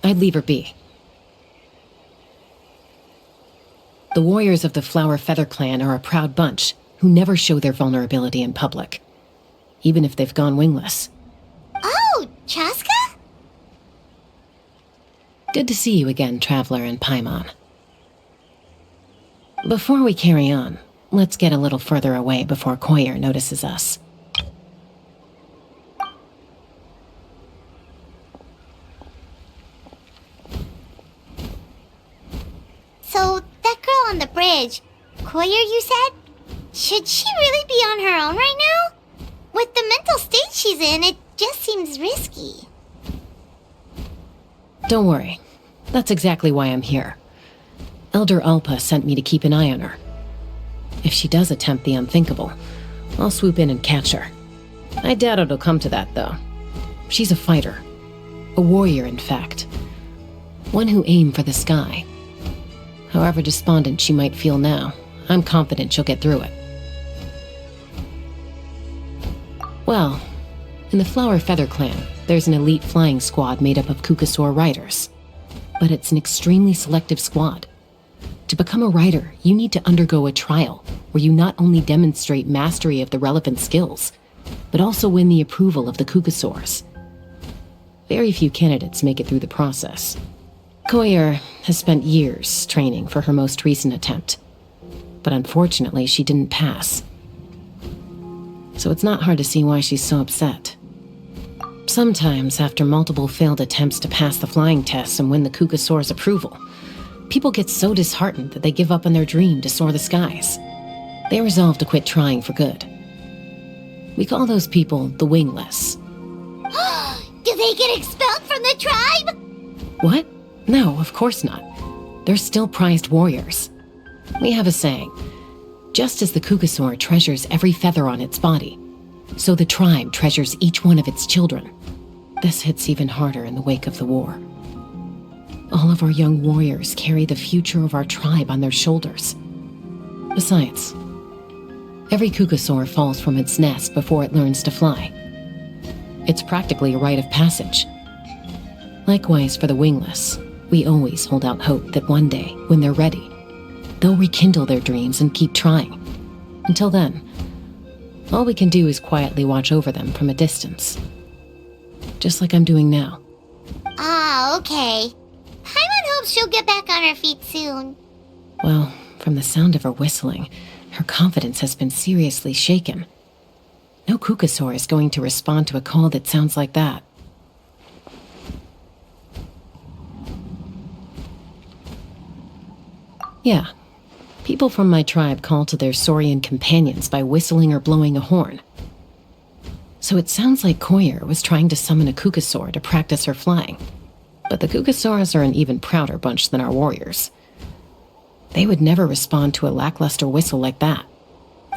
I'd leave her be. The warriors of the Flower Feather clan are a proud bunch who never show their vulnerability in public, even if they've gone wingless. Oh, Chasca? Good to see you again, Traveler and Paimon. Before we carry on, let's get a little further away before Koyer notices us. So, that girl on the bridge, Koyer, you said? Should she really be on her own right now? With the mental state she's in, it just seems risky. Don't worry. That's exactly why I'm here. Elder Alpa sent me to keep an eye on her. If she does attempt the unthinkable, I'll swoop in and catch her. I doubt it'll come to that, though. She's a fighter. A warrior, in fact. One who aimed for the sky. However despondent she might feel now, I'm confident she'll get through it. Well, in the Flower Feather clan, there's an elite flying squad made up of Kukasaur riders. But it's an extremely selective squad. To become a rider, you need to undergo a trial, where you not only demonstrate mastery of the relevant skills, but also win the approval of the Kukasaurs. Very few candidates make it through the process. Koyer has spent years training for her most recent attempt, but unfortunately she didn't pass. So it's not hard to see why she's so upset. Sometimes, after multiple failed attempts to pass the flying tests and win the Kukasaur's approval, people get so disheartened that they give up on their dream to soar the skies. They resolve to quit trying for good. We call those people the wingless. Do they get expelled from the tribe? What? No, of course not. They're still prized warriors. We have a saying, just as the Kukasaur treasures every feather on its body, so the tribe treasures each one of its children. This hits even harder in the wake of the war. All of our young warriors carry the future of our tribe on their shoulders. Besides, every Kukasaur falls from its nest before it learns to fly. It's practically a rite of passage. Likewise for the wingless, we always hold out hope that one day, when they're ready, they'll rekindle their dreams and keep trying. Until then, all we can do is quietly watch over them from a distance. Just like I'm doing now. Ah, okay. Paimon hopes she'll get back on her feet soon. Well, from the sound of her whistling, her confidence has been seriously shaken. No Kukasaur is going to respond to a call that sounds like that. Yeah, people from my tribe call to their Saurian companions by whistling or blowing a horn. So it sounds like Koyer was trying to summon a Kukasaur to practice her flying. But the Kukasaurs are an even prouder bunch than our warriors. They would never respond to a lackluster whistle like that.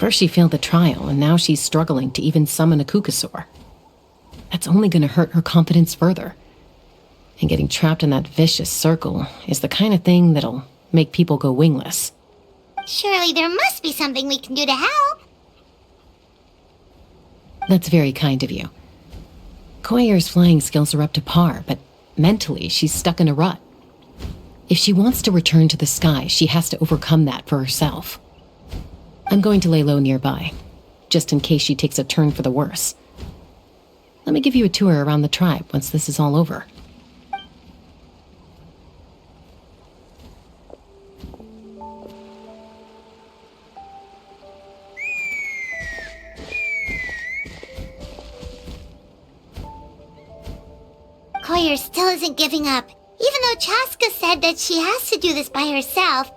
First she failed the trial, and now she's struggling to even summon a Kukasaur. That's only going to hurt her confidence further. And getting trapped in that vicious circle is the kind of thing that'll make people go wingless. Surely there must be something we can do to help. That's very kind of you. Koyer's flying skills are up to par, but mentally she's stuck in a rut. If she wants to return to the sky, she has to overcome that for herself. I'm going to lay low nearby, just in case she takes a turn for the worse. Let me give you a tour around the tribe once this is all over. Koyer still isn't giving up. Even though Chasca said that she has to do this by herself,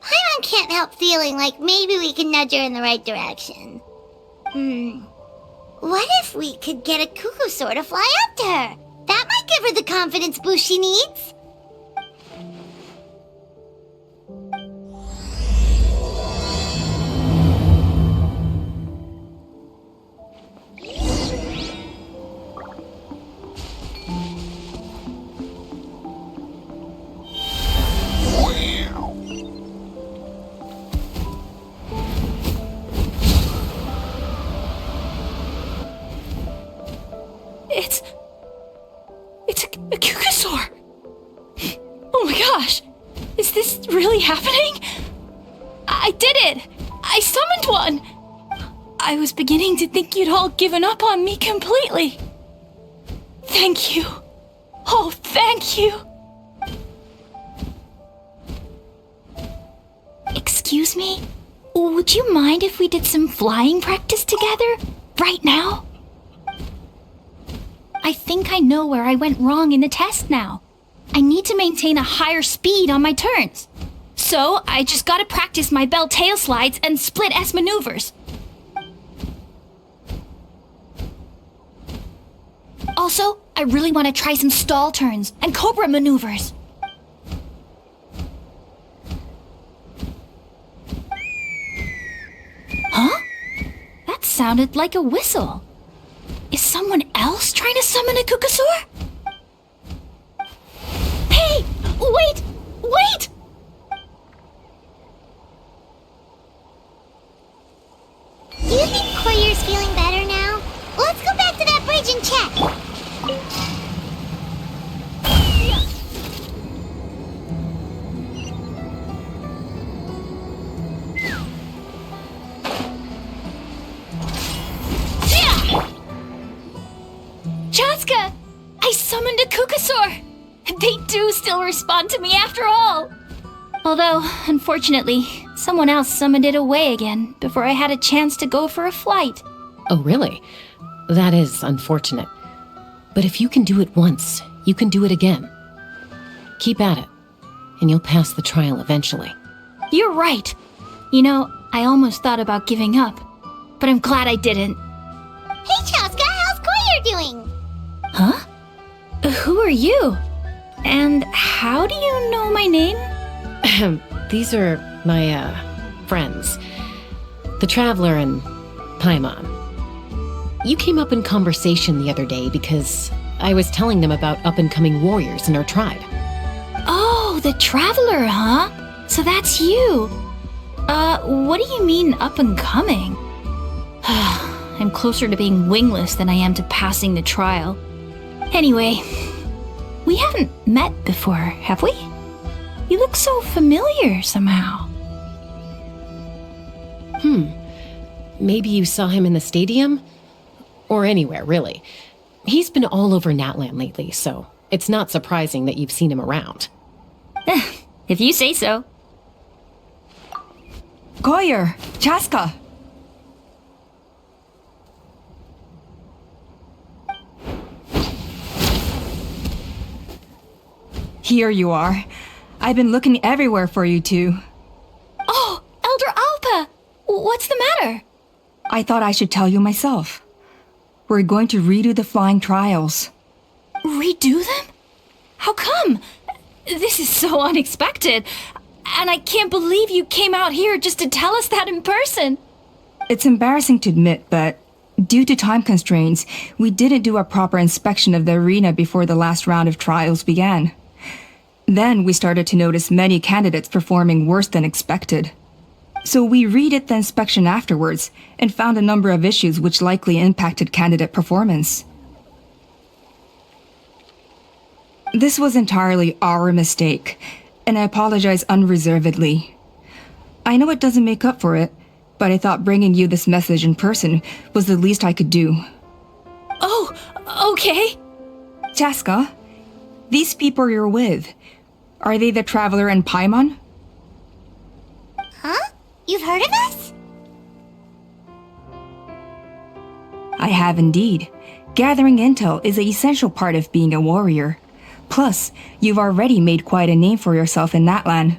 Paimon can't help feeling like maybe we can nudge her in the right direction. What if we could get a Kukasaur to fly up to her? That might give her the confidence boost she needs. It's a Kukasaur! I did it! I summoned one! I was beginning to think you'd all given up on me completely. Thank you. Oh, thank you. Excuse me? Would you mind if we did some flying practice together? Right now? I think I know where I went wrong in the test now. I need to maintain a higher speed on my turns. So, I just gotta practice my bell tail slides and split S maneuvers. Also, I really want to try some stall turns and cobra maneuvers. Huh? That sounded like a whistle. Is someone else trying to summon a Kukasaur? Hey! Wait! Wait! Do you think Koyer's feeling better now? Let's go back to that bridge and check. Chasca! I summoned a Kukasaur! They do still respond to me after all! Although, unfortunately, someone else summoned it away again before I had a chance to go for a flight. Oh, really? That is unfortunate. But if you can do it once, you can do it again. Keep at it, and you'll pass the trial eventually. You're right. You know, I almost thought about giving up, but I'm glad I didn't. Hey, Chasca, how's Koyer doing? Huh? Who are you? And how do you know my name? These are my, friends. The Traveler and Paimon. You came up in conversation the other day because I was telling them about up-and-coming warriors in our tribe. Oh, the Traveler, huh? So that's you. What do you mean up-and-coming? I'm closer to being wingless than I am to passing the trial. Anyway, we haven't met before, have we? You look so familiar somehow. Maybe you saw him in the stadium? Or anywhere, really. He's been all over Natlan lately, so it's not surprising that you've seen him around. If you say so. Koyer, Chasca. Here you are. I've been looking everywhere for you two. Oh, Elder Alpa! What's the matter? I thought I should tell you myself. We're going to redo the flying trials. Redo them? How come? This is so unexpected. And I can't believe you came out here just to tell us that in person. It's embarrassing to admit, but due to time constraints, we didn't do a proper inspection of the arena before the last round of trials began. Then we started to notice many candidates performing worse than expected. So we redid the inspection afterwards and found a number of issues which likely impacted candidate performance. This was entirely our mistake, and I apologize unreservedly. I know it doesn't make up for it, but I thought bringing you this message in person was the least I could do. Oh, okay. Chasca, these people you're with, are they the Traveler and Paimon? Huh? You've heard of us? I have indeed. Gathering intel is an essential part of being a warrior. Plus, you've already made quite a name for yourself in Natlan.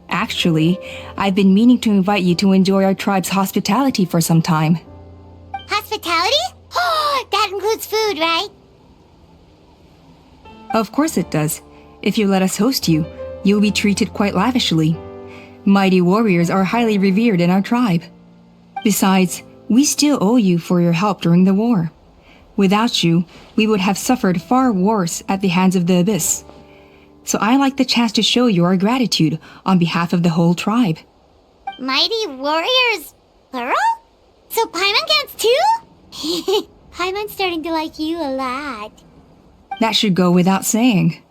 Actually, I've been meaning to invite you to enjoy our tribe's hospitality for some time. Hospitality? Oh, that includes food, right? Of course it does. If you let us host you, you'll be treated quite lavishly. Mighty warriors are highly revered in our tribe. Besides, we still owe you for your help during the war. Without you, we would have suffered far worse at the hands of the Abyss. So I like the chance to show you our gratitude on behalf of the whole tribe. Mighty warriors, plural? So Paimon counts too? Paimon's starting to like you a lot. That should go without saying.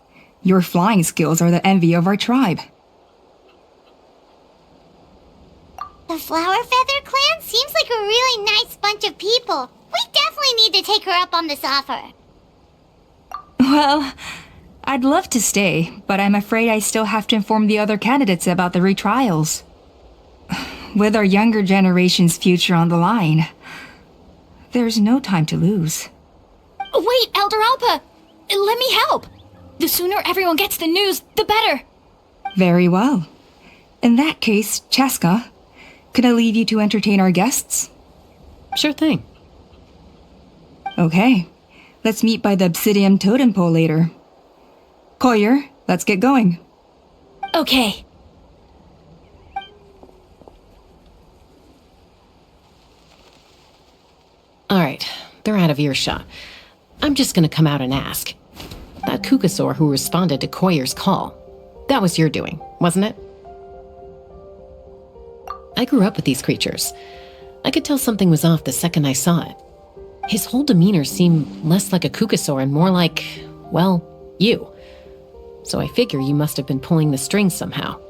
Your flying skills are the envy of our tribe. The Flower Feather Clan seems like a really nice bunch of people. We definitely need to take her up on this offer. Well, I'd love to stay, but I'm afraid I still have to inform the other candidates about the retrials. With our younger generation's future on the line, there's no time to lose. Wait, Elder Alpa! Let me help! The sooner everyone gets the news, the better! Very well. In that case, Chasca, could I leave you to entertain our guests? Sure thing. Okay, let's meet by the Obsidian Totem Pole later. Collier, let's get going. Okay. Alright, they're out of earshot. I'm just gonna come out and ask. That Kukasaur who responded to Koyer's call, that was your doing, wasn't it? I grew up with these creatures. I could tell something was off the second I saw it. His whole demeanor seemed less like a Kukasaur and more like, well, you. So I figure you must have been pulling the strings somehow.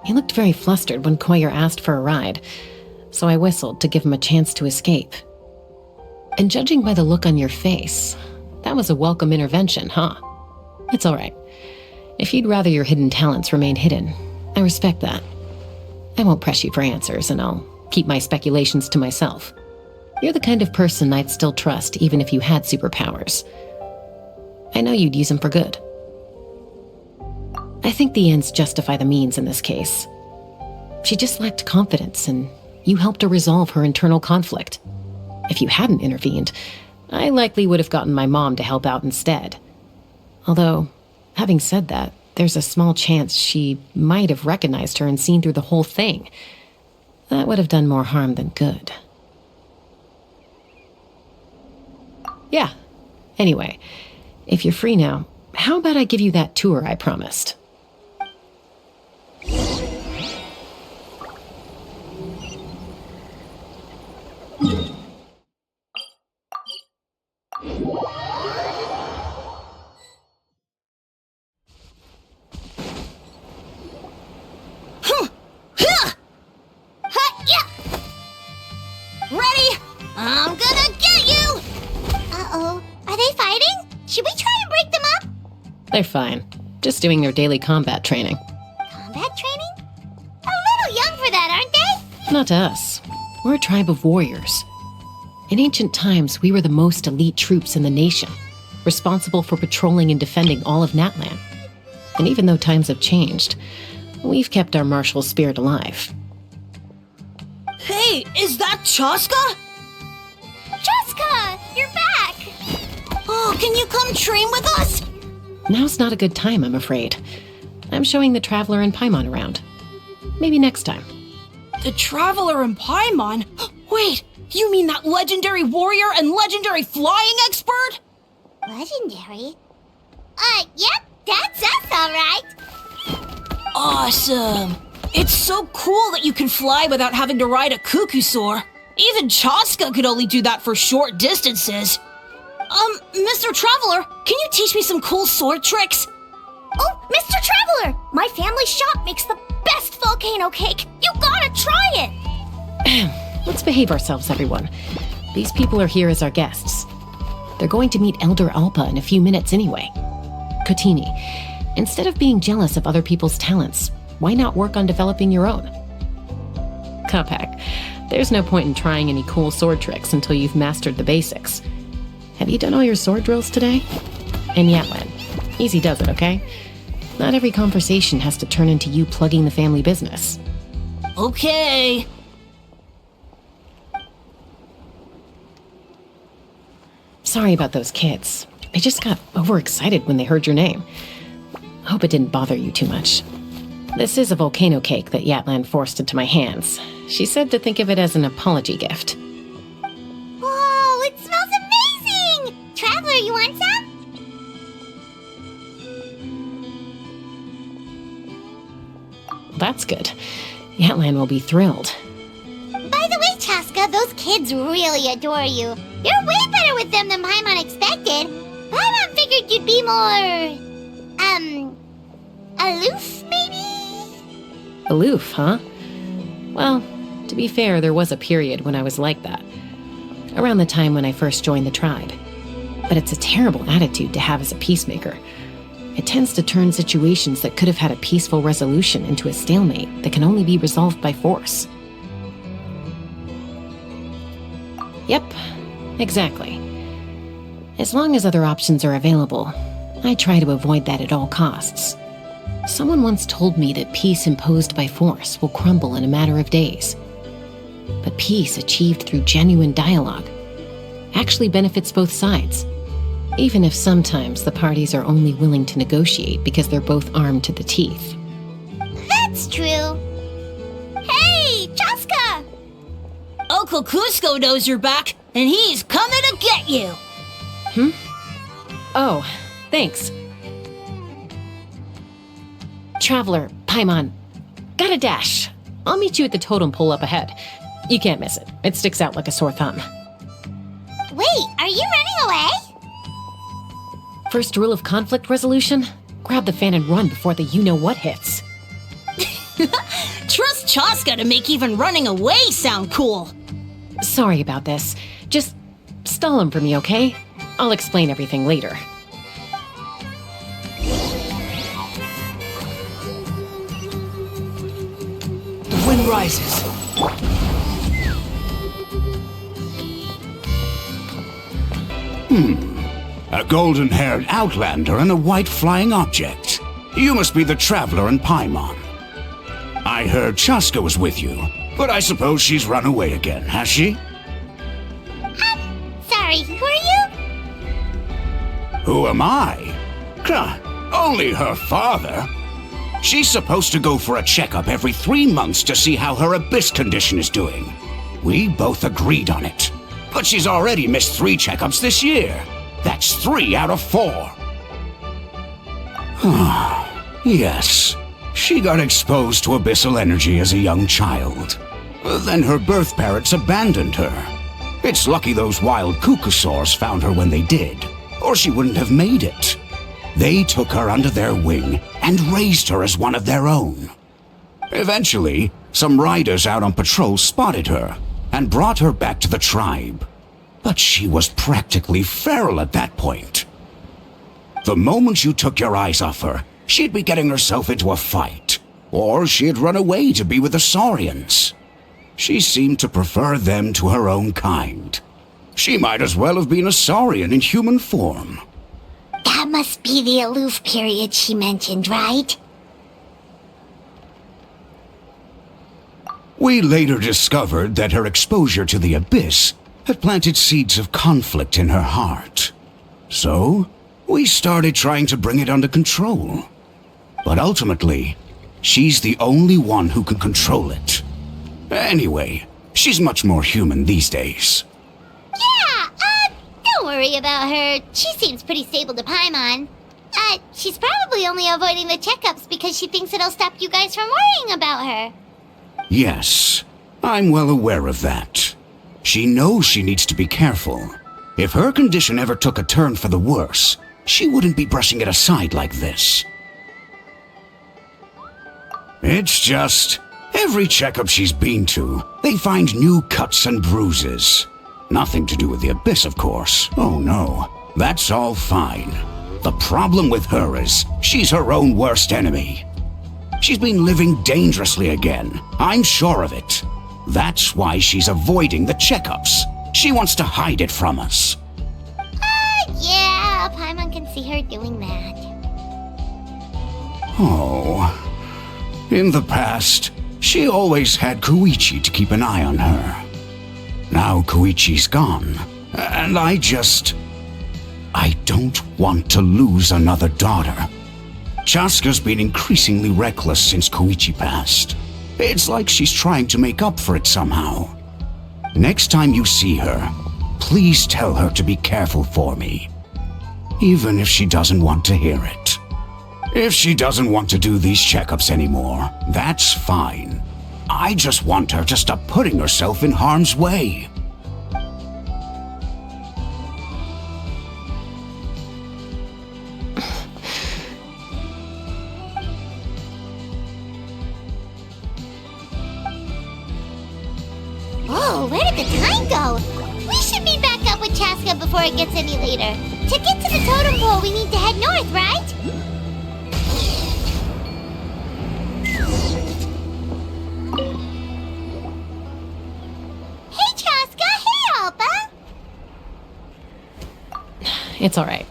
He looked very flustered when Koyer asked for a ride, so I whistled to give him a chance to escape. And judging by the look on your face, that was a welcome intervention, huh? It's all right. If you'd rather your hidden talents remain hidden, I respect that. I won't press you for answers, and I'll keep my speculations to myself. You're the kind of person I'd still trust even if you had superpowers. I know you'd use them for good. I think the ends justify the means in this case. She just lacked confidence, and you helped her resolve her internal conflict. If you hadn't intervened, I likely would have gotten my mom to help out instead. Although, having said that, there's a small chance she might have recognized her and seen through the whole thing. That would have done more harm than good. Yeah. Anyway, if you're free now, how about I give you that tour I promised? Ready? I'm gonna get you! Uh-oh. Are they fighting? Should we try and break them up? They're fine. Just doing their daily combat training. Combat training? A little young for that, aren't they? Not to us. We're a tribe of warriors. In ancient times, we were the most elite troops in the nation, responsible for patrolling and defending all of Natlan. And even though times have changed, we've kept our martial spirit alive. Hey, is that Chasca? Chasca! You're back! Oh, can you come train with us? Now's not a good time, I'm afraid. I'm showing the Traveler and Paimon around. Maybe next time. The Traveler and Paimon? Wait, you mean that legendary warrior and legendary flying expert? Legendary? Yep, that's us, alright. Awesome. It's so cool that you can fly without having to ride a Kukusaur. Even Chasca could only do that for short distances. Mr. Traveler, can you teach me some cool sword tricks? Oh, Mr. Traveler! My family shop makes the best volcano cake! You gotta try it! Let's behave ourselves, everyone. These people are here as our guests. They're going to meet Elder Alpa in a few minutes anyway. Kotini, instead of being jealous of other people's talents, why not work on developing your own? Kapak, there's no point in trying any cool sword tricks until you've mastered the basics. Have you done all your sword drills today? And Natlan, easy does it, okay? Not every conversation has to turn into you plugging the family business. Okay. Sorry about those kids. They just got overexcited when they heard your name. Hope it didn't bother you too much. This is a volcano cake that Yatlan forced into my hands. She said to think of it as an apology gift. Whoa, it smells amazing! Traveler, you want some? That's good. Yatlan will be thrilled. By the way, Chasca, those kids really adore you. You're way better with them than Paimon expected. Paimon figured you'd be more... aloof, maybe? Aloof, huh? Well, to be fair, there was a period when I was like that. Around the time when I first joined the tribe. But it's a terrible attitude to have as a peacemaker. It tends to turn situations that could have had a peaceful resolution into a stalemate that can only be resolved by force. Yep, exactly. As long as other options are available, I try to avoid that at all costs. Someone once told me that peace imposed by force will crumble in a matter of days. But peace achieved through genuine dialogue actually benefits both sides, even if sometimes the parties are only willing to negotiate because they're both armed to the teeth. That's true. Hey, Chasca! Uncle Cusco knows you're back, and he's coming to get you! Oh, thanks. Traveler, Paimon, gotta dash. I'll meet you at the totem pole up ahead. You can't miss it. It sticks out like a sore thumb. Wait, are you running away? First rule of conflict resolution? Grab the fan and run before the you-know-what hits. Trust Chasca to make even running away sound cool! Sorry about this. Just stall him for me, okay? I'll explain everything later. The wind rises. A golden-haired outlander and a white flying object. You must be the traveler in Paimon. I heard Chasca was with you, but I suppose she's run away again, has she? Sorry, who are you? Who am I? Only her father. She's supposed to go for a checkup every 3 months to see how her abyss condition is doing. We both agreed on it. But she's already missed 3 checkups this year. That's 3 out of 4. Yes, she got exposed to abyssal energy as a young child. Then her birth parents abandoned her. It's lucky those wild cuckosaurs found her when they did, or she wouldn't have made it. They took her under their wing and raised her as one of their own. Eventually, some riders out on patrol spotted her and brought her back to the tribe. But she was practically feral at that point. The moment you took your eyes off her, she'd be getting herself into a fight, or she'd run away to be with the Saurians. She seemed to prefer them to her own kind. She might as well have been a Saurian in human form. That must be the aloof period she mentioned, right? We later discovered that her exposure to the abyss had planted seeds of conflict in her heart. So, we started trying to bring it under control. But ultimately, she's the only one who can control it. Anyway, she's much more human these days. Yeah, don't worry about her. She seems pretty stable to Paimon. She's probably only avoiding the checkups because she thinks it'll stop you guys from worrying about her. Yes, I'm well aware of that. She knows she needs to be careful. If her condition ever took a turn for the worse, she wouldn't be brushing it aside like this. It's just, every checkup she's been to, they find new cuts and bruises. Nothing to do with the abyss, of course. Oh no, that's all fine. The problem with her is, she's her own worst enemy. She's been living dangerously again, I'm sure of it. That's why she's avoiding the checkups. She wants to hide it from us. Yeah, Paimon can see her doing that. Oh. In the past, she always had Koichi to keep an eye on her. Now Koichi's gone, and I don't want to lose another daughter. Chasca's been increasingly reckless since Koichi passed. It's like she's trying to make up for it somehow. Next time you see her, please tell her to be careful for me. Even if she doesn't want to hear it. If she doesn't want to do these checkups anymore, that's fine. I just want her to stop putting herself in harm's way. Whoa, where did the time go? We should meet back up with Chasca before it gets any later. To get to the totem pole, we need to head north, right? Hey, Chasca! Hey, Alba! It's all right.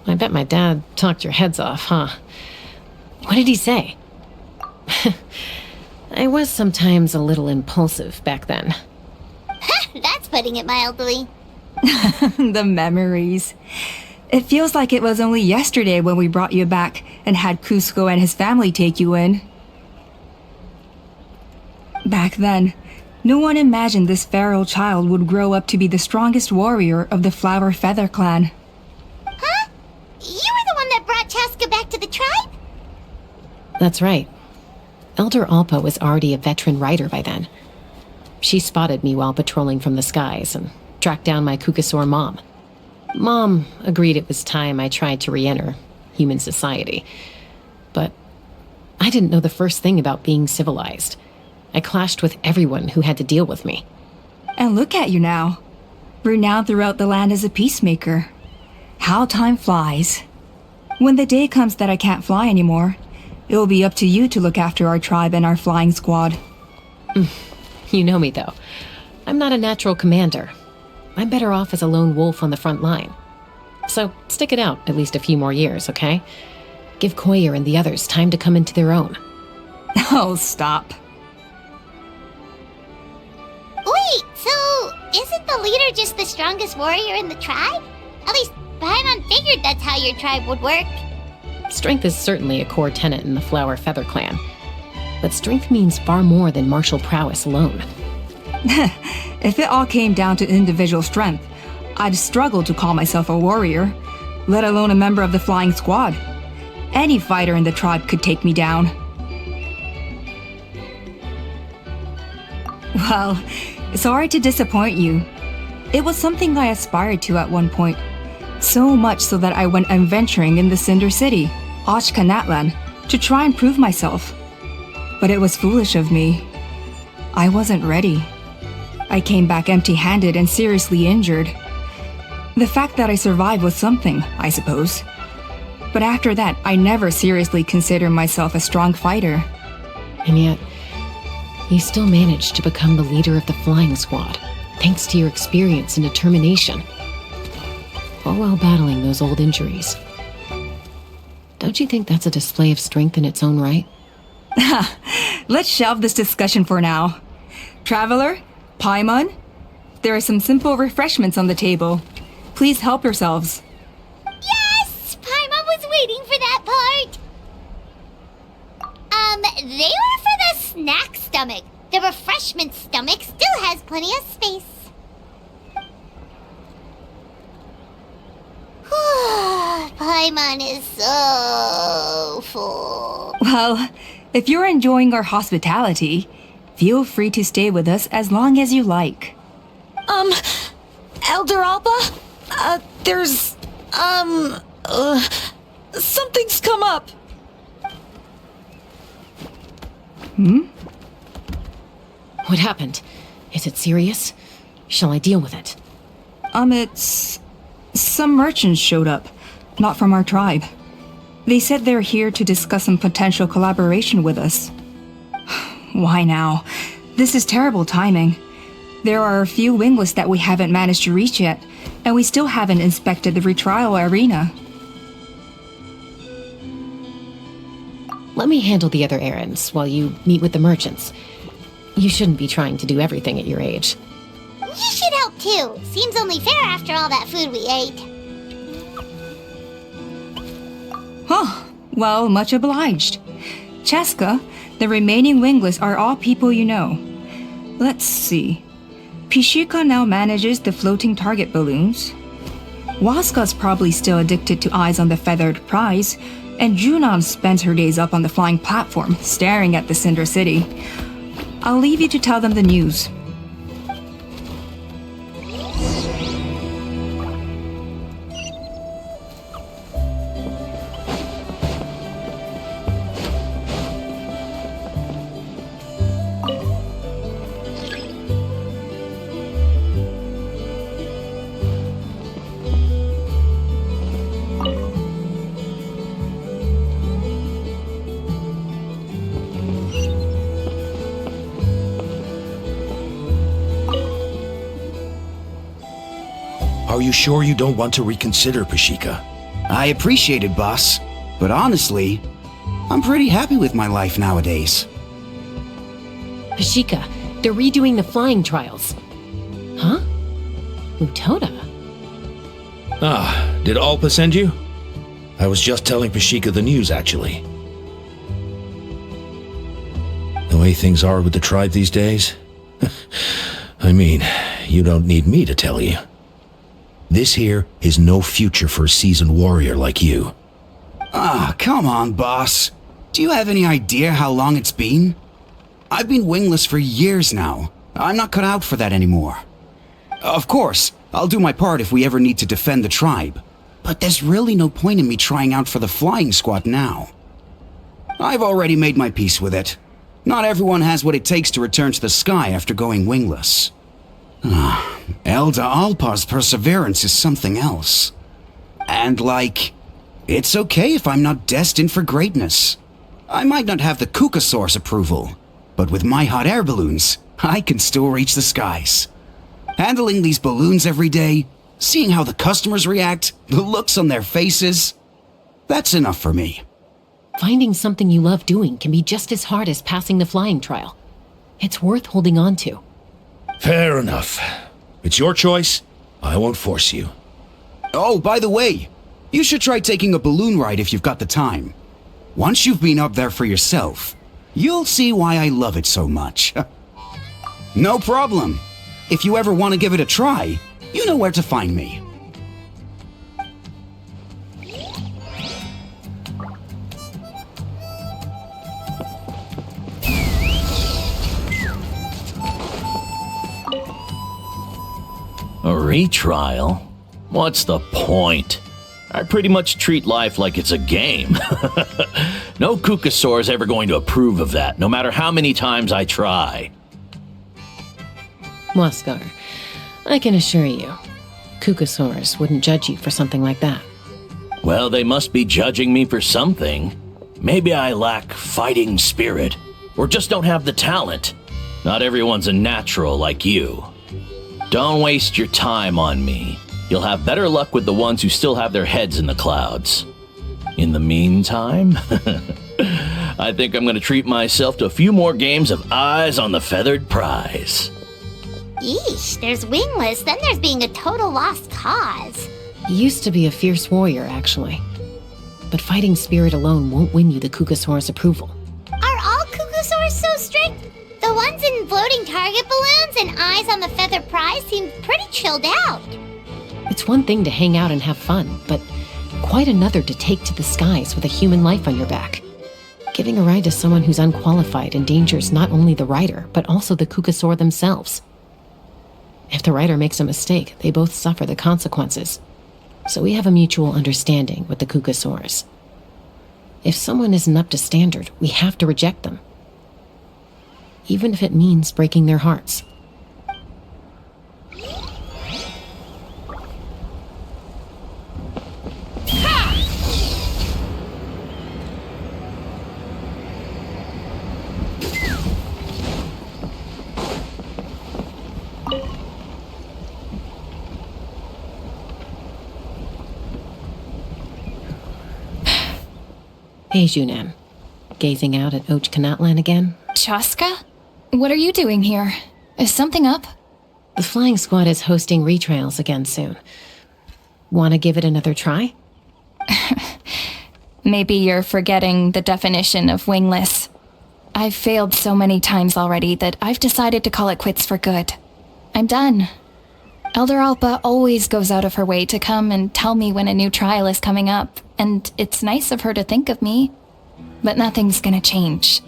I bet my dad talked your heads off, huh? What did he say? I was sometimes a little impulsive back then. That's putting it mildly. The memories. It feels like it was only yesterday when we brought you back and had Cusco and his family take you in. Back then, no one imagined this feral child would grow up to be the strongest warrior of the Flower Feather clan. Huh? You were the one that brought Chasca back to the tribe? That's right. Elder Alpa was already a veteran rider by then. She spotted me while patrolling from the skies and tracked down my Kukasaur mom. Mom agreed it was time I tried to re-enter human society. But I didn't know the first thing about being civilized. I clashed with everyone who had to deal with me. And look at you now. Renowned throughout the land as a peacemaker. How time flies. When the day comes that I can't fly anymore, it will be up to you to look after our tribe and our flying squad. You know me, though. I'm not a natural commander. I'm better off as a lone wolf on the front line. So stick it out at least a few more years, okay? Give Koyer and the others time to come into their own. Oh, stop. Wait, so isn't the leader just the strongest warrior in the tribe? At least Paimon figured that's how your tribe would work. Strength is certainly a core tenet in the Flower Feather clan. But strength means far more than martial prowess alone. If it all came down to individual strength, I'd struggle to call myself a warrior, let alone a member of the flying squad. Any fighter in the tribe could take me down. Well, sorry to disappoint you. It was something I aspired to at one point. So much so that I went adventuring in the Cinder City, Chasca Natlan, to try and prove myself. But it was foolish of me. I wasn't ready. I came back empty-handed and seriously injured. The fact that I survived was something, I suppose. But after that, I never seriously considered myself a strong fighter. And yet, you still managed to become the leader of the flying squad, thanks to your experience and determination. All while battling those old injuries. Don't you think that's a display of strength in its own right? Let's shelve this discussion for now. Traveler, Paimon, there are some simple refreshments on the table. Please help yourselves. Yes! Paimon was waiting for that part! They were for the snack stomach. The refreshment stomach still has plenty of space. Paimon is so full. Well, if you're enjoying our hospitality, feel free to stay with us as long as you like. Elder Alba? There's, something's come up. What happened? Is it serious? Shall I deal with it? It's... Some merchants showed up, not from our tribe. They said they're here to discuss some potential collaboration with us. Why now? This is terrible timing. There are a few wingless that we haven't managed to reach yet, and we still haven't inspected the retrial arena. Let me handle the other errands while you meet with the merchants. You shouldn't be trying to do everything at your age. You should help too. Seems only fair after all that food we ate. Huh. Well, much obliged. Chasca, the remaining wingless are all people you know. Let's see. Pishika now manages the floating target balloons. Waska's probably still addicted to eyes on the feathered prize, and Junon spends her days up on the flying platform, staring at the Cinder City. I'll leave you to tell them the news. Are you sure you don't want to reconsider, Pashika? I appreciate it, boss. But honestly, I'm pretty happy with my life nowadays. Pashika, they're redoing the flying trials. Huh? Utoda? Ah, did Alpa send you? I was just telling Pashika the news, actually. The way things are with the tribe these days? I mean, you don't need me to tell you. This here is no future for a seasoned warrior like you. Ah, come on, boss. Do you have any idea how long it's been? I've been wingless for years now. I'm not cut out for that anymore. Of course, I'll do my part if we ever need to defend the tribe. But there's really no point in me trying out for the flying squad now. I've already made my peace with it. Not everyone has what it takes to return to the sky after going wingless. Elder Alpa's perseverance is something else. And it's okay if I'm not destined for greatness. I might not have the Kukasaur's approval, but with my hot air balloons, I can still reach the skies. Handling these balloons every day, seeing how the customers react, the looks on their faces, that's enough for me. Finding something you love doing can be just as hard as passing the flying trial. It's worth holding on to. Fair enough. It's your choice. I won't force you. Oh, by the way, you should try taking a balloon ride if you've got the time. Once you've been up there for yourself, you'll see why I love it so much. No problem. If you ever want to give it a try, you know where to find me. A retrial? What's the point? I pretty much treat life like it's a game. No Kukasaur is ever going to approve of that, no matter how many times I try. Waskar, I can assure you, Kukasaurs wouldn't judge you for something like that. Well, they must be judging me for something. Maybe I lack fighting spirit, or just don't have the talent. Not everyone's a natural like you. Don't waste your time on me. You'll have better luck with the ones who still have their heads in the clouds. In the meantime, I think I'm going to treat myself to a few more games of Eyes on the Feathered Prize. Yeesh, there's wingless, then there's being a total lost cause. You used to be a fierce warrior, actually. But fighting spirit alone won't win you the Kukasaur's approval. Are all Kukusaurs so strict? The ones in floating target balloons and Eyes on the Feather Prize seem pretty chilled out. It's one thing to hang out and have fun, but quite another to take to the skies with a human life on your back. Giving a ride to someone who's unqualified endangers not only the rider, but also the Kukasaur themselves. If the rider makes a mistake, they both suffer the consequences. So we have a mutual understanding with the Kukasaurs. If someone isn't up to standard, we have to reject them. Even if it means breaking their hearts. Hey, Junan. Gazing out at Natlan again? Chasca? What are you doing here? Is something up? The flying squad is hosting retrials again soon. Want to give it another try? Maybe you're forgetting the definition of wingless. I've failed so many times already that I've decided to call it quits for good. I'm done. Elder Alpa always goes out of her way to come and tell me when a new trial is coming up, and it's nice of her to think of me. But nothing's gonna change.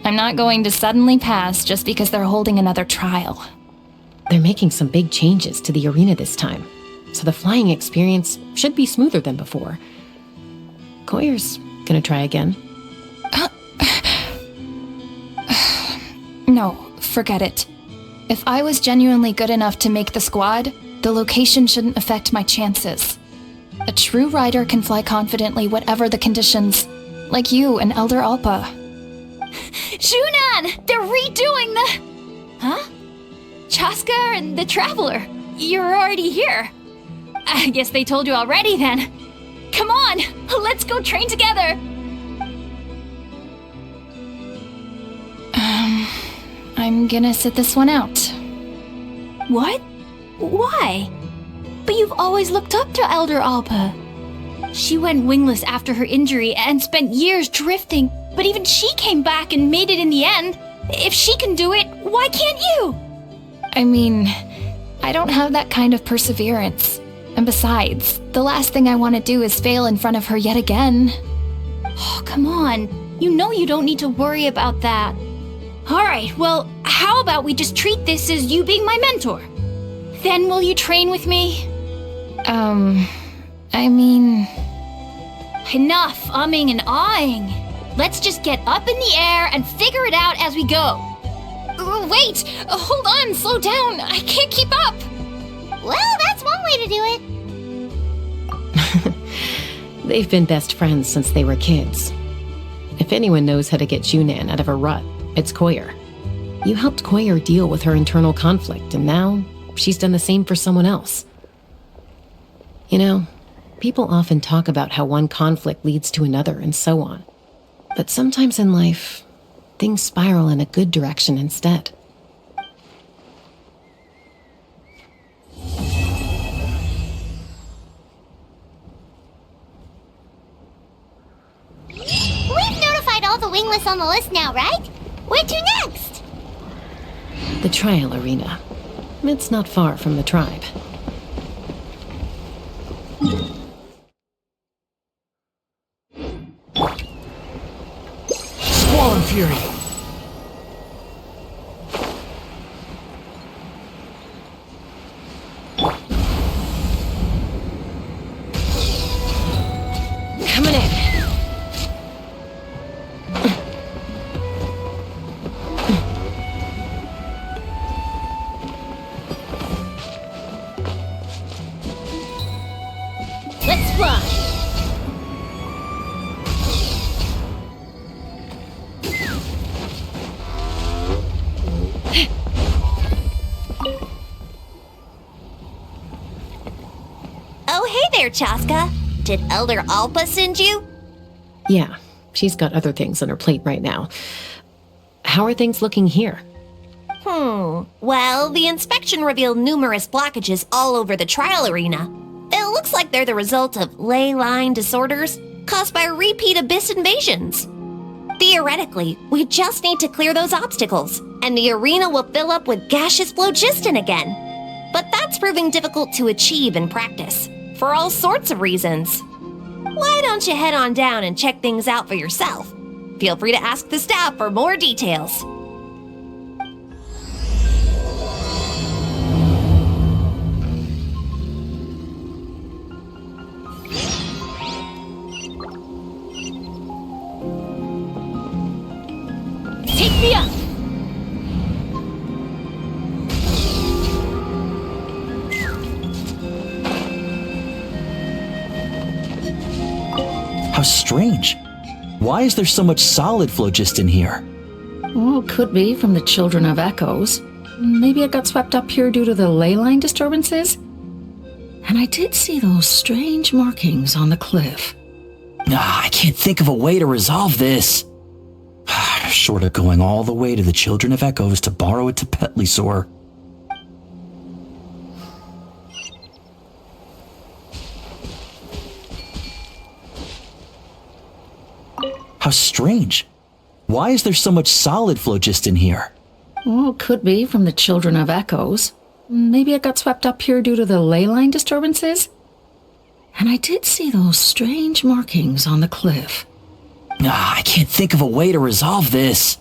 I'm not going to suddenly pass just because they're holding another trial. They're making some big changes to the arena this time, so the flying experience should be smoother than before. Koyer's gonna try again. No, forget it. If I was genuinely good enough to make the squad, the location shouldn't affect my chances. A true rider can fly confidently whatever the conditions, like you and Elder Alpa. Junan! They're redoing the... Huh? Chasca and the Traveler. You're already here. I guess they told you already then. Come on, let's go train together. I'm gonna sit this one out. What? Why? But you've always looked up to Elder Alpa. She went wingless after her injury and spent years drifting, but even she came back and made it in the end. If she can do it, why can't you? I mean, I don't have that kind of perseverance. And besides, the last thing I want to do is fail in front of her yet again. Oh, come on. You know you don't need to worry about that. Alright, well, how about we just treat this as you being my mentor? Then will you train with me? I mean... Enough umming and ahhing. Let's just get up in the air and figure it out as we go. Wait! Hold on, slow down. I can't keep up. Well, that's one way to do it. They've been best friends since they were kids. If anyone knows how to get Junan out of a rut, it's Koyer. You helped Koyer deal with her internal conflict, and now she's done the same for someone else. You know, people often talk about how one conflict leads to another and so on. But sometimes in life, things spiral in a good direction instead. We've notified all the wingless on the list now, right? Where to next? The trial arena. It's not far from the tribe. Squall and Fury. Coming in. Let's fly! Oh, hey there, Chasca. Did Elder Alpa send you? Yeah, she's got other things on her plate right now. How are things looking here? Well, the inspection revealed numerous blockages all over the trial arena. It looks like they're the result of ley line disorders caused by repeat abyss invasions. Theoretically, we just need to clear those obstacles, and the arena will fill up with gaseous phlogiston again. But that's proving difficult to achieve in practice, for all sorts of reasons. Why don't you head on down and check things out for yourself? Feel free to ask the staff for more details. Take me up! How strange. Why is there so much solid phlogiston here? Well, could be from the Children of Echoes. Maybe it got swept up here due to the ley line disturbances? And I did see those strange markings on the cliff. I can't think of a way to resolve this. Short of going all the way to the Children of Echoes to borrow it to Petlisor. How strange. Why is there so much solid phlogiston here? Well, could be from the Children of Echoes. Maybe it got swept up here due to the ley line disturbances? And I did see those strange markings on the cliff. I can't think of a way to resolve this.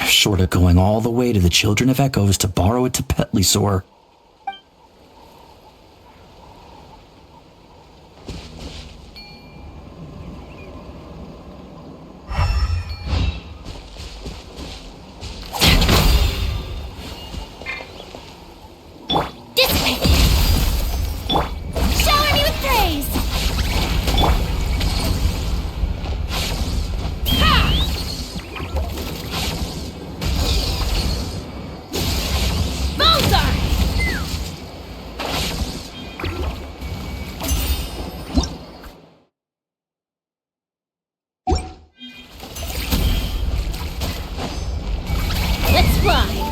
Short of going all the way to the Children of Echoes to borrow it to Petlisor. Shower me with praise! Bullseye! fly!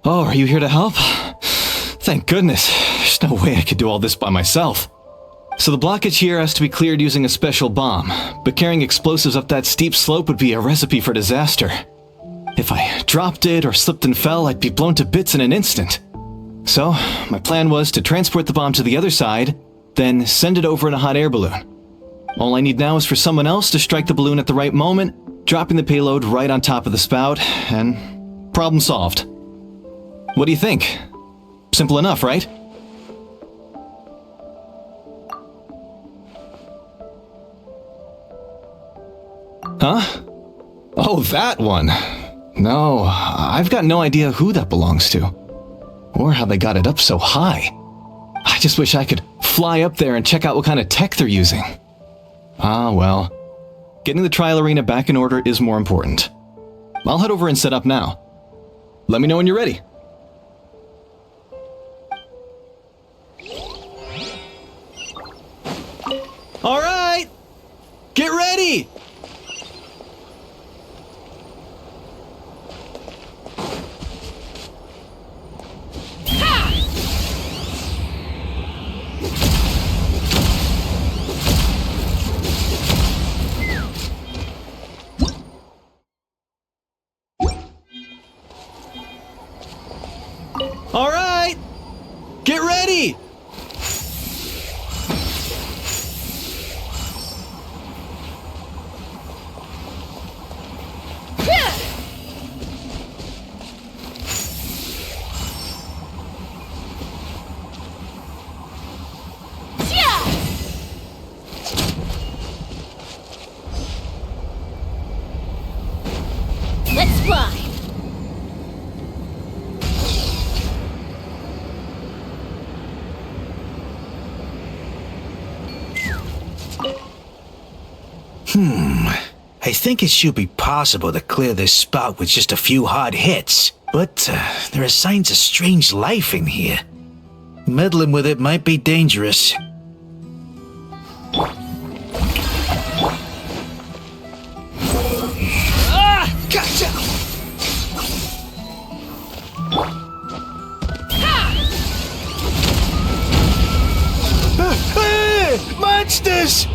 Oh, are you here to help? Thank goodness. There's no way I could do all this by myself. So the blockage here has to be cleared using a special bomb, but carrying explosives up that steep slope would be a recipe for disaster. If I dropped it or slipped and fell, I'd be blown to bits in an instant. So, my plan was to transport the bomb to the other side, then send it over in a hot air balloon. All I need now is for someone else to strike the balloon at the right moment, dropping the payload right on top of the spout, and problem solved. What do you think? Simple enough, right? Huh? Oh, that one. No, I've got no idea who that belongs to. Or how they got it up so high. I just wish I could fly up there and check out what kind of tech they're using. Ah, well. Getting the trial arena back in order is more important. I'll head over and set up now. Let me know when you're ready. All right! Get ready! All right! Get ready! Let's fly! I think it should be possible to clear this spout with just a few hard hits. But there are signs of strange life in here. Meddling with it might be dangerous. Ah! Gotcha! Monsters!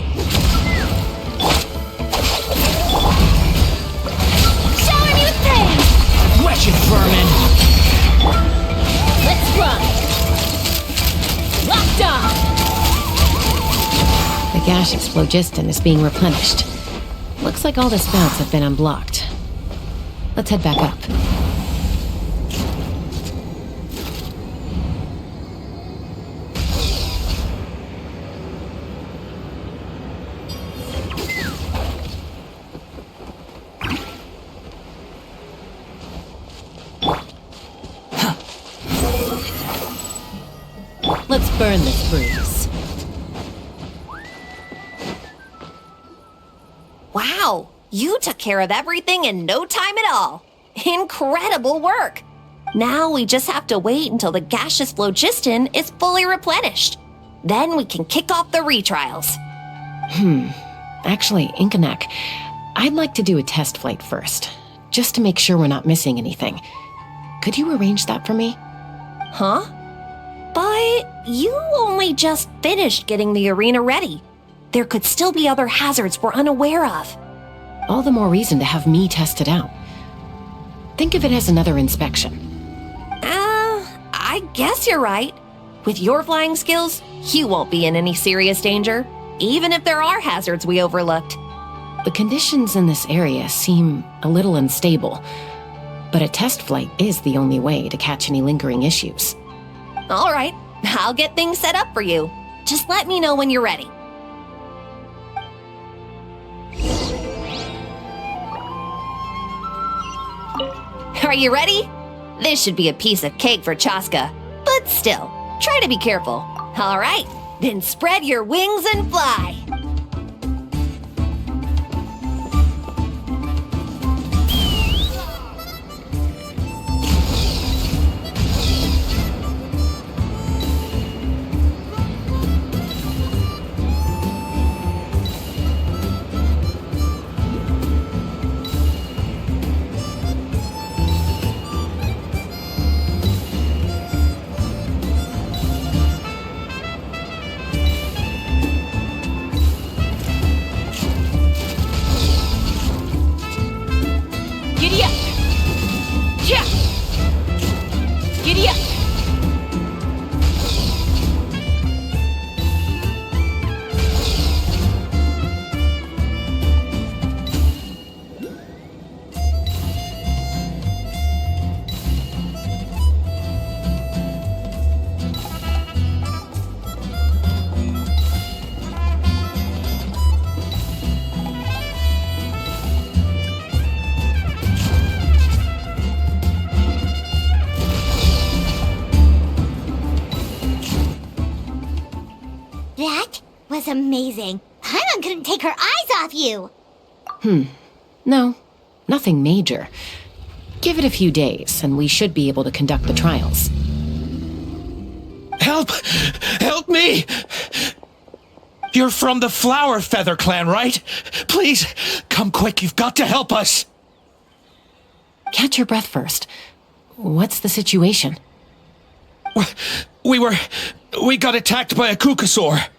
Shower me with pain! Wretched vermin! Let's run! Locked on! The gaseous phlogiston is being replenished. Looks like all the spouts have been unblocked. Let's head back up. Let's burn this breeze. Wow, you took care of everything in no time at all. Incredible work. Now we just have to wait until the gaseous phlogiston is fully replenished. Then we can kick off the retrials. Actually, Inkanak, I'd like to do a test flight first, just to make sure we're not missing anything. Could you arrange that for me? Huh? But you only just finished getting the arena ready. There could still be other hazards we're unaware of. All the more reason to have me test it out. Think of it as another inspection. I guess you're right. With your flying skills, you won't be in any serious danger, even if there are hazards we overlooked. The conditions in this area seem a little unstable, but a test flight is the only way to catch any lingering issues. All right, I'll get things set up for you. Just let me know when you're ready. Are you ready? This should be a piece of cake for Chasca, but still, try to be careful. All right, then spread your wings and fly. is amazing. Paimon couldn't take her eyes off you. No, nothing major. Give it a few days, and we should be able to conduct the trials. Help! Help me! You're from the Flower Feather clan, right? Please, come quick, you've got to help us! Catch your breath first. What's the situation? We got attacked by a Kukasaur.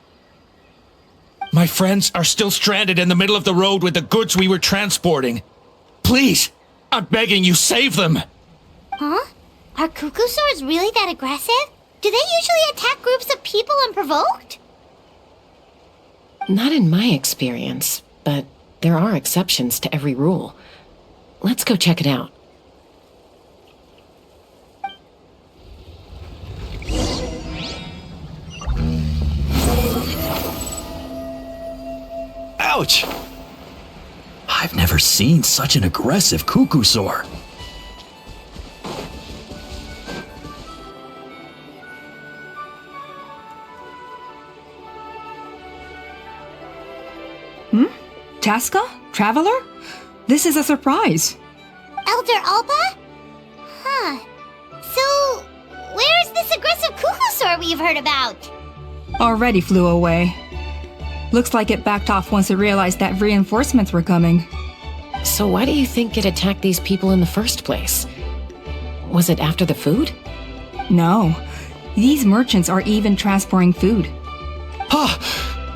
My friends are still stranded in the middle of the road with the goods we were transporting. Please, I'm begging you, save them! Huh? Are Kukusaurs really that aggressive? Do they usually attack groups of people unprovoked? Not in my experience, but there are exceptions to every rule. Let's go check it out. Ouch! I've never seen such an aggressive Kukusaur. Chasca? Traveler? This is a surprise. Elder Alba? Huh. So, where's this aggressive Kukusaur we've heard about? Already flew away. Looks like it backed off once it realized that reinforcements were coming. So why do you think it attacked these people in the first place? Was it after the food? No. These merchants are even transporting food. Ah!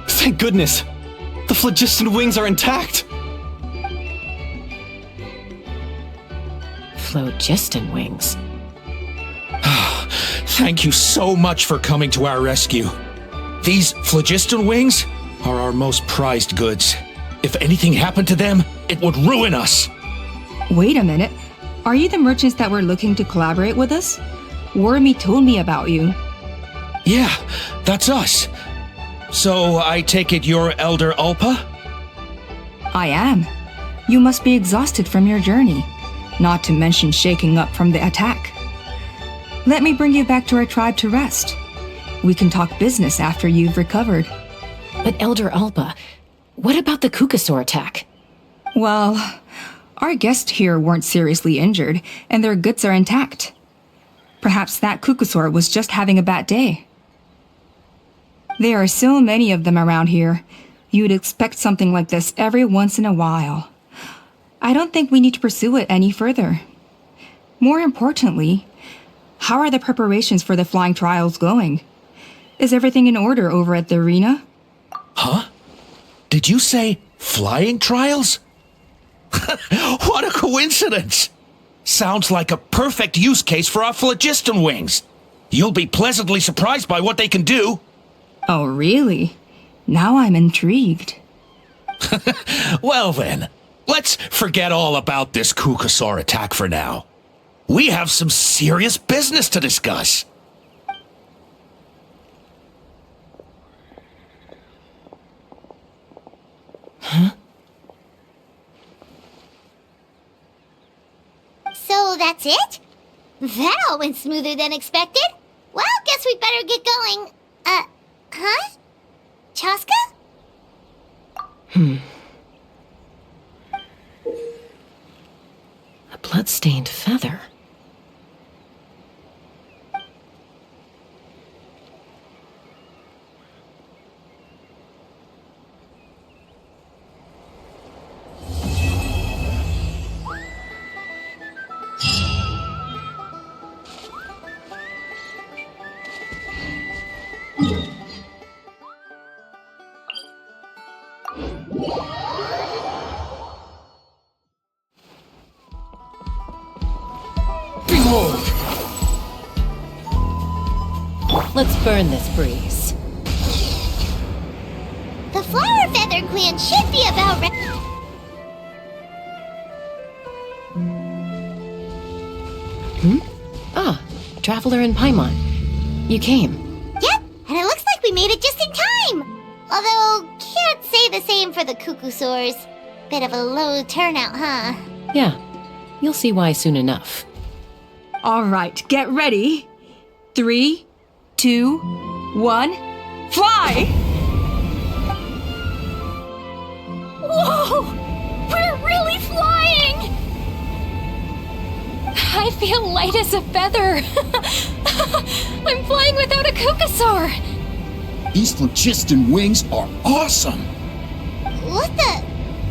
Thank goodness! The phlogiston wings are intact! Phlogiston wings. Thank you so much for coming to our rescue. These phlogiston wings are our most prized goods. If anything happened to them, it would ruin us. Wait a minute. Are you the merchants that were looking to collaborate with us? Wormy told me about you. Yeah, that's us. So I take it you're Elder Ulpa? I am. You must be exhausted from your journey, not to mention shaking up from the attack. Let me bring you back to our tribe to rest. We can talk business after you've recovered. But Elder Alpa, what about the Kukasaur attack? Well, our guests here weren't seriously injured, and their goods are intact. Perhaps that Kukasaur was just having a bad day. There are so many of them around here. You'd expect something like this every once in a while. I don't think we need to pursue it any further. More importantly, how are the preparations for the flying trials going? Is everything in order over at the arena? Huh? Did you say flying trials? What a coincidence! Sounds like a perfect use case for our phlogiston wings. You'll be pleasantly surprised by what they can do. Oh, really? Now I'm intrigued. Well then, let's forget all about this Kukasaur attack for now. We have some serious business to discuss. Huh? So that's it? That all went smoother than expected. Well, guess we'd better get going. Huh? Chasca? A blood-stained feather. Let's burn this breeze. The Flower Feather Clan should be about Ah, Traveler and Paimon. You came. Yep, and it looks like we made it just in time. Although, can't say the same for the Kukusaurs. Bit of a low turnout, huh? Yeah, you'll see why soon enough. All right, get ready. 3, 2, 1, fly! Whoa! We're really flying! I feel light as a feather. I'm flying without a Kukasaur. These phlogiston wings are awesome!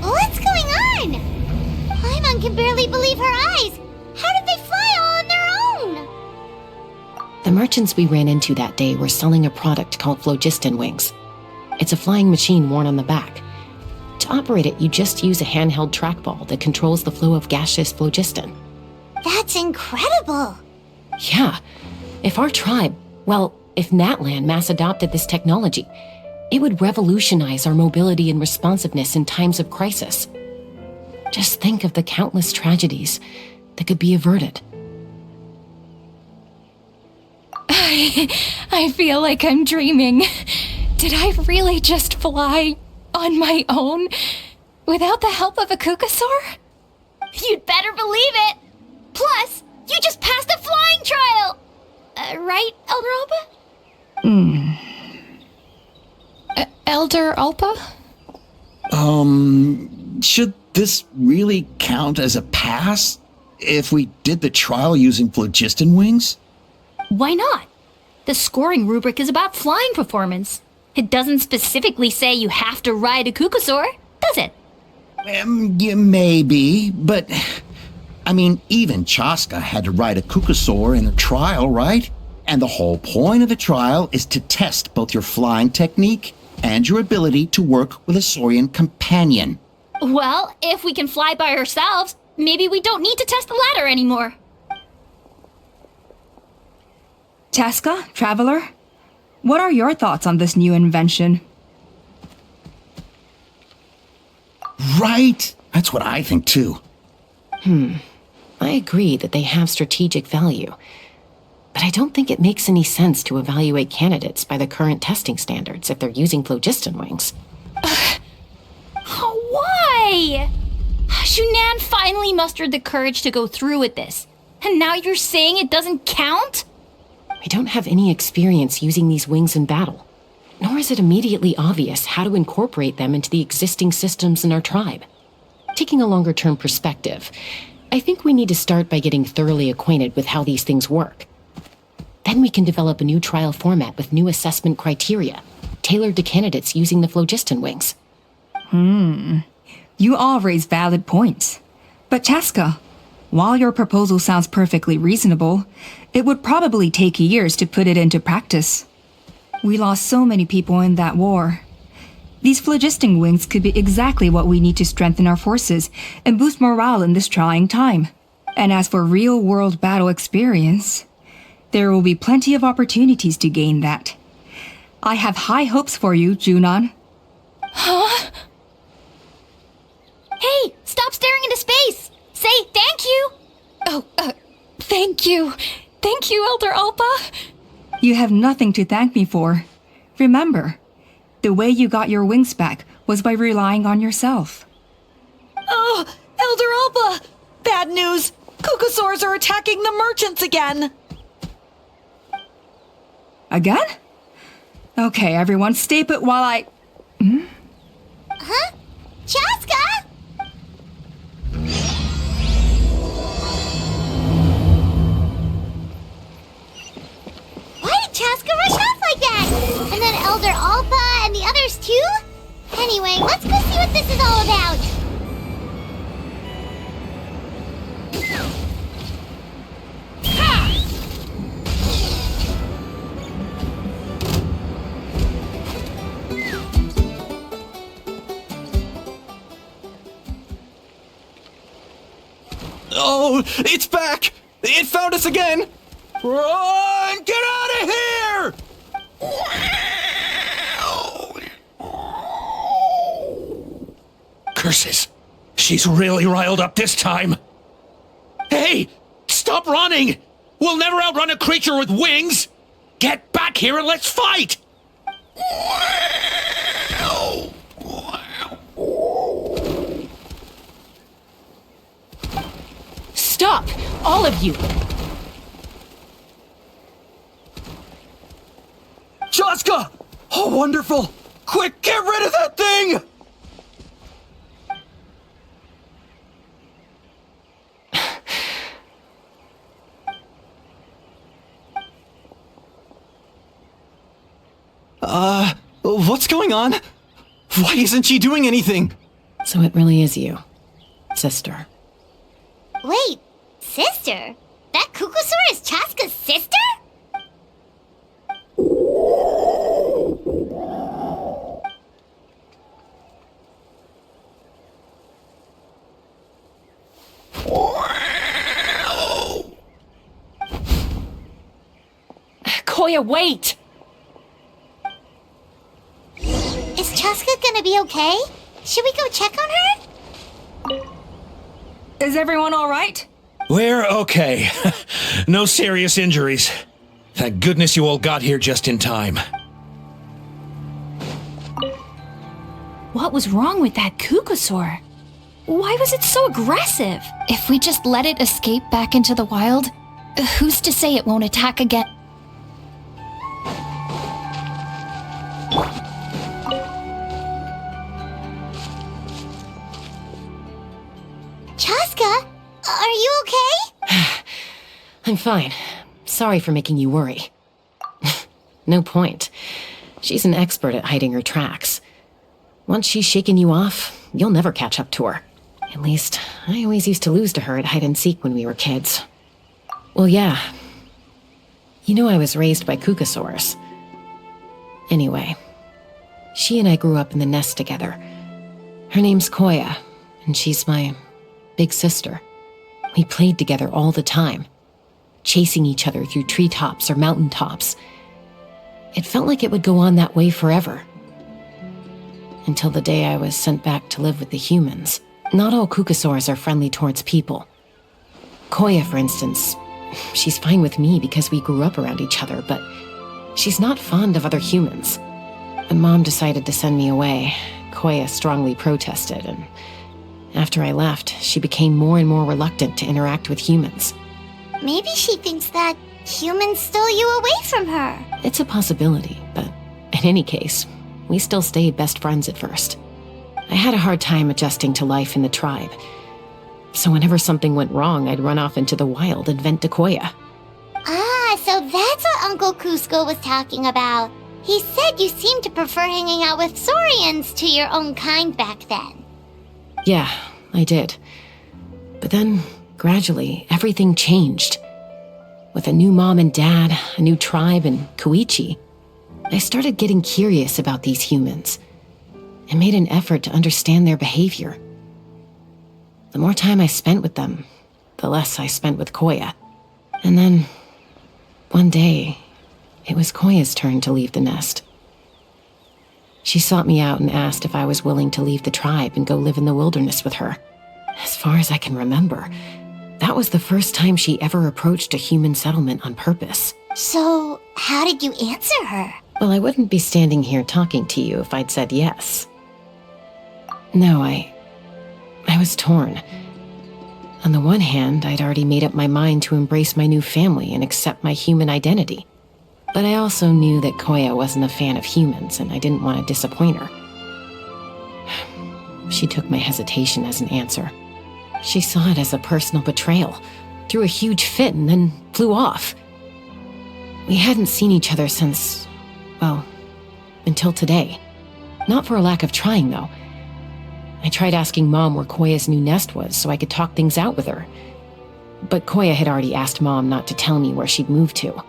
What's going on? Paimon can barely believe her eyes. How did they fly all on their own? The merchants we ran into that day were selling a product called phlogiston wings. It's a flying machine worn on the back. To operate it, you just use a handheld trackball that controls the flow of gaseous phlogiston. That's incredible. Yeah, if our tribe, if Natlan mass adopted this technology, it would revolutionize our mobility and responsiveness in times of crisis. Just think of the countless tragedies that could be averted. I feel like I'm dreaming. Did I really just fly on my own without the help of a Kukasaur? You'd better believe it! Plus, you just passed a flying trial! Right, Elder Alba? Elder Alpa? Should this really count as a pass if we did the trial using phlogiston wings? Why not? The scoring rubric is about flying performance. It doesn't specifically say you have to ride a Kukasaur, does it? Yeah, maybe, but even Chasca had to ride a Kukasaur in a trial, right? And the whole point of the trial is to test both your flying technique and your ability to work with a Saurian companion. Well, if we can fly by ourselves, maybe we don't need to test the ladder anymore. Chasca, Traveler, what are your thoughts on this new invention? Right? That's what I think too. I agree that they have strategic value, but I don't think it makes any sense to evaluate candidates by the current testing standards if they're using phlogiston wings. Why? Shunan finally mustered the courage to go through with this, and now you're saying it doesn't count? We don't have any experience using these wings in battle, nor is it immediately obvious how to incorporate them into the existing systems in our tribe. Taking a longer-term perspective, I think we need to start by getting thoroughly acquainted with how these things work. Then we can develop a new trial format with new assessment criteria, tailored to candidates using the phlogiston wings. You all raise valid points. But Chasca, while your proposal sounds perfectly reasonable, it would probably take years to put it into practice. We lost so many people in that war. These phlogiston wings could be exactly what we need to strengthen our forces and boost morale in this trying time. And as for real-world battle experience, there will be plenty of opportunities to gain that. I have high hopes for you, Junon. Huh? Hey, stop staring into space! Say thank you! Oh, thank you. Thank you, Elder Alpa. You have nothing to thank me for. Remember, the way you got your wings back was by relying on yourself. Oh, Elder Alba! Bad news! Kukasaurs are attacking the merchants again! Again? Okay, everyone, stay put while I... Huh? Chasca? Why did Chasca rush off like that? And then Elder Alpa and the others too? Anyway, let's go see what this is all about. Oh, it's back! It found us again! Run! Get out of here! Curses! She's really riled up this time! Hey! Stop running! We'll never outrun a creature with wings! Get back here and let's fight! Stop! All of you! Chasca! Oh, wonderful! Quick, get rid of that thing! What's going on? Why isn't she doing anything? So it really is you, sister. Wait, sister? That Kukusaur is Chasca's sister? Koya, wait! Is Chasca gonna be okay? Should we go check on her? Is everyone all right? We're okay. No serious injuries. Thank goodness you all got here just in time. What was wrong with that Kukusaur? Why was it so aggressive? If we just let it escape back into the wild, who's to say it won't attack again? Chasca, are you okay? I'm fine. Sorry for making you worry. No point. She's an expert at hiding her tracks. Once she's shaken you off, you'll never catch up to her. At least, I always used to lose to her at hide-and-seek when we were kids. Well, yeah. You know I was raised by Kukusaurs. Anyway, she and I grew up in the nest together. Her name's Koya, and she's my big sister. We played together all the time, chasing each other through treetops or mountaintops. It felt like it would go on that way forever. Until the day I was sent back to live with the humans. Not all Kukusaurs are friendly towards people. Koya, for instance, she's fine with me because we grew up around each other, but she's not fond of other humans. When Mom decided to send me away, Koya strongly protested, and after I left, she became more and more reluctant to interact with humans. Maybe she thinks that humans stole you away from her. It's a possibility, but in any case, we still stayed best friends at first. I had a hard time adjusting to life in the tribe. So whenever something went wrong, I'd run off into the wild and vent to Koya. Ah, so that's what Uncle Cusco was talking about. He said you seemed to prefer hanging out with Saurians to your own kind back then. Yeah, I did. But then, gradually, everything changed. With a new mom and dad, a new tribe, and Koichi, I started getting curious about these humans and made an effort to understand their behavior. The more time I spent with them, the less I spent with Koya. And then, one day, it was Koya's turn to leave the nest. She sought me out and asked if I was willing to leave the tribe and go live in the wilderness with her. As far as I can remember, that was the first time she ever approached a human settlement on purpose. So, how did you answer her? Well, I wouldn't be standing here talking to you if I'd said yes. No, I was torn. On the one hand, I'd already made up my mind to embrace my new family and accept my human identity. But I also knew that Koya wasn't a fan of humans, and I didn't want to disappoint her. She took my hesitation as an answer. She saw it as a personal betrayal, threw a huge fit, and then flew off. We hadn't seen each other since, well, until today. Not for a lack of trying, though. I tried asking Mom where Koya's new nest was so I could talk things out with her. But Koya had already asked Mom not to tell me where she'd moved to.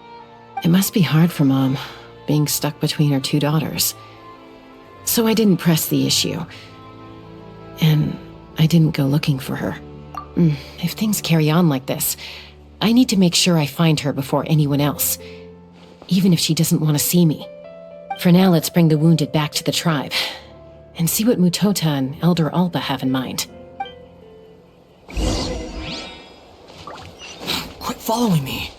It must be hard for Mom, being stuck between her two daughters. So I didn't press the issue. And I didn't go looking for her. If things carry on like this, I need to make sure I find her before anyone else, even if she doesn't want to see me. For now, let's bring the wounded back to the tribe, and see what Mutota and Elder Alba have in mind. Quit following me.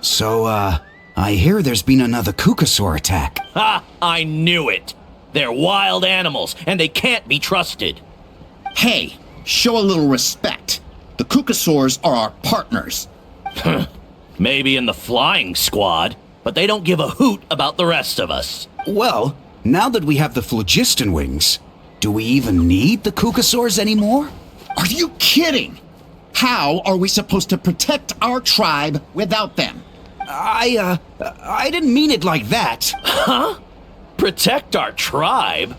So, I hear there's been another Kukusaur attack. Ha! I knew it! They're wild animals, and they can't be trusted. Hey, show a little respect. The Kukusaurs are our partners. Maybe in the flying squad, but they don't give a hoot about the rest of us. Well, now that we have the phlogiston wings, do we even need the Kukasaurs anymore? Are you kidding? How are we supposed to protect our tribe without them? I didn't mean it like that. Huh? Protect our tribe?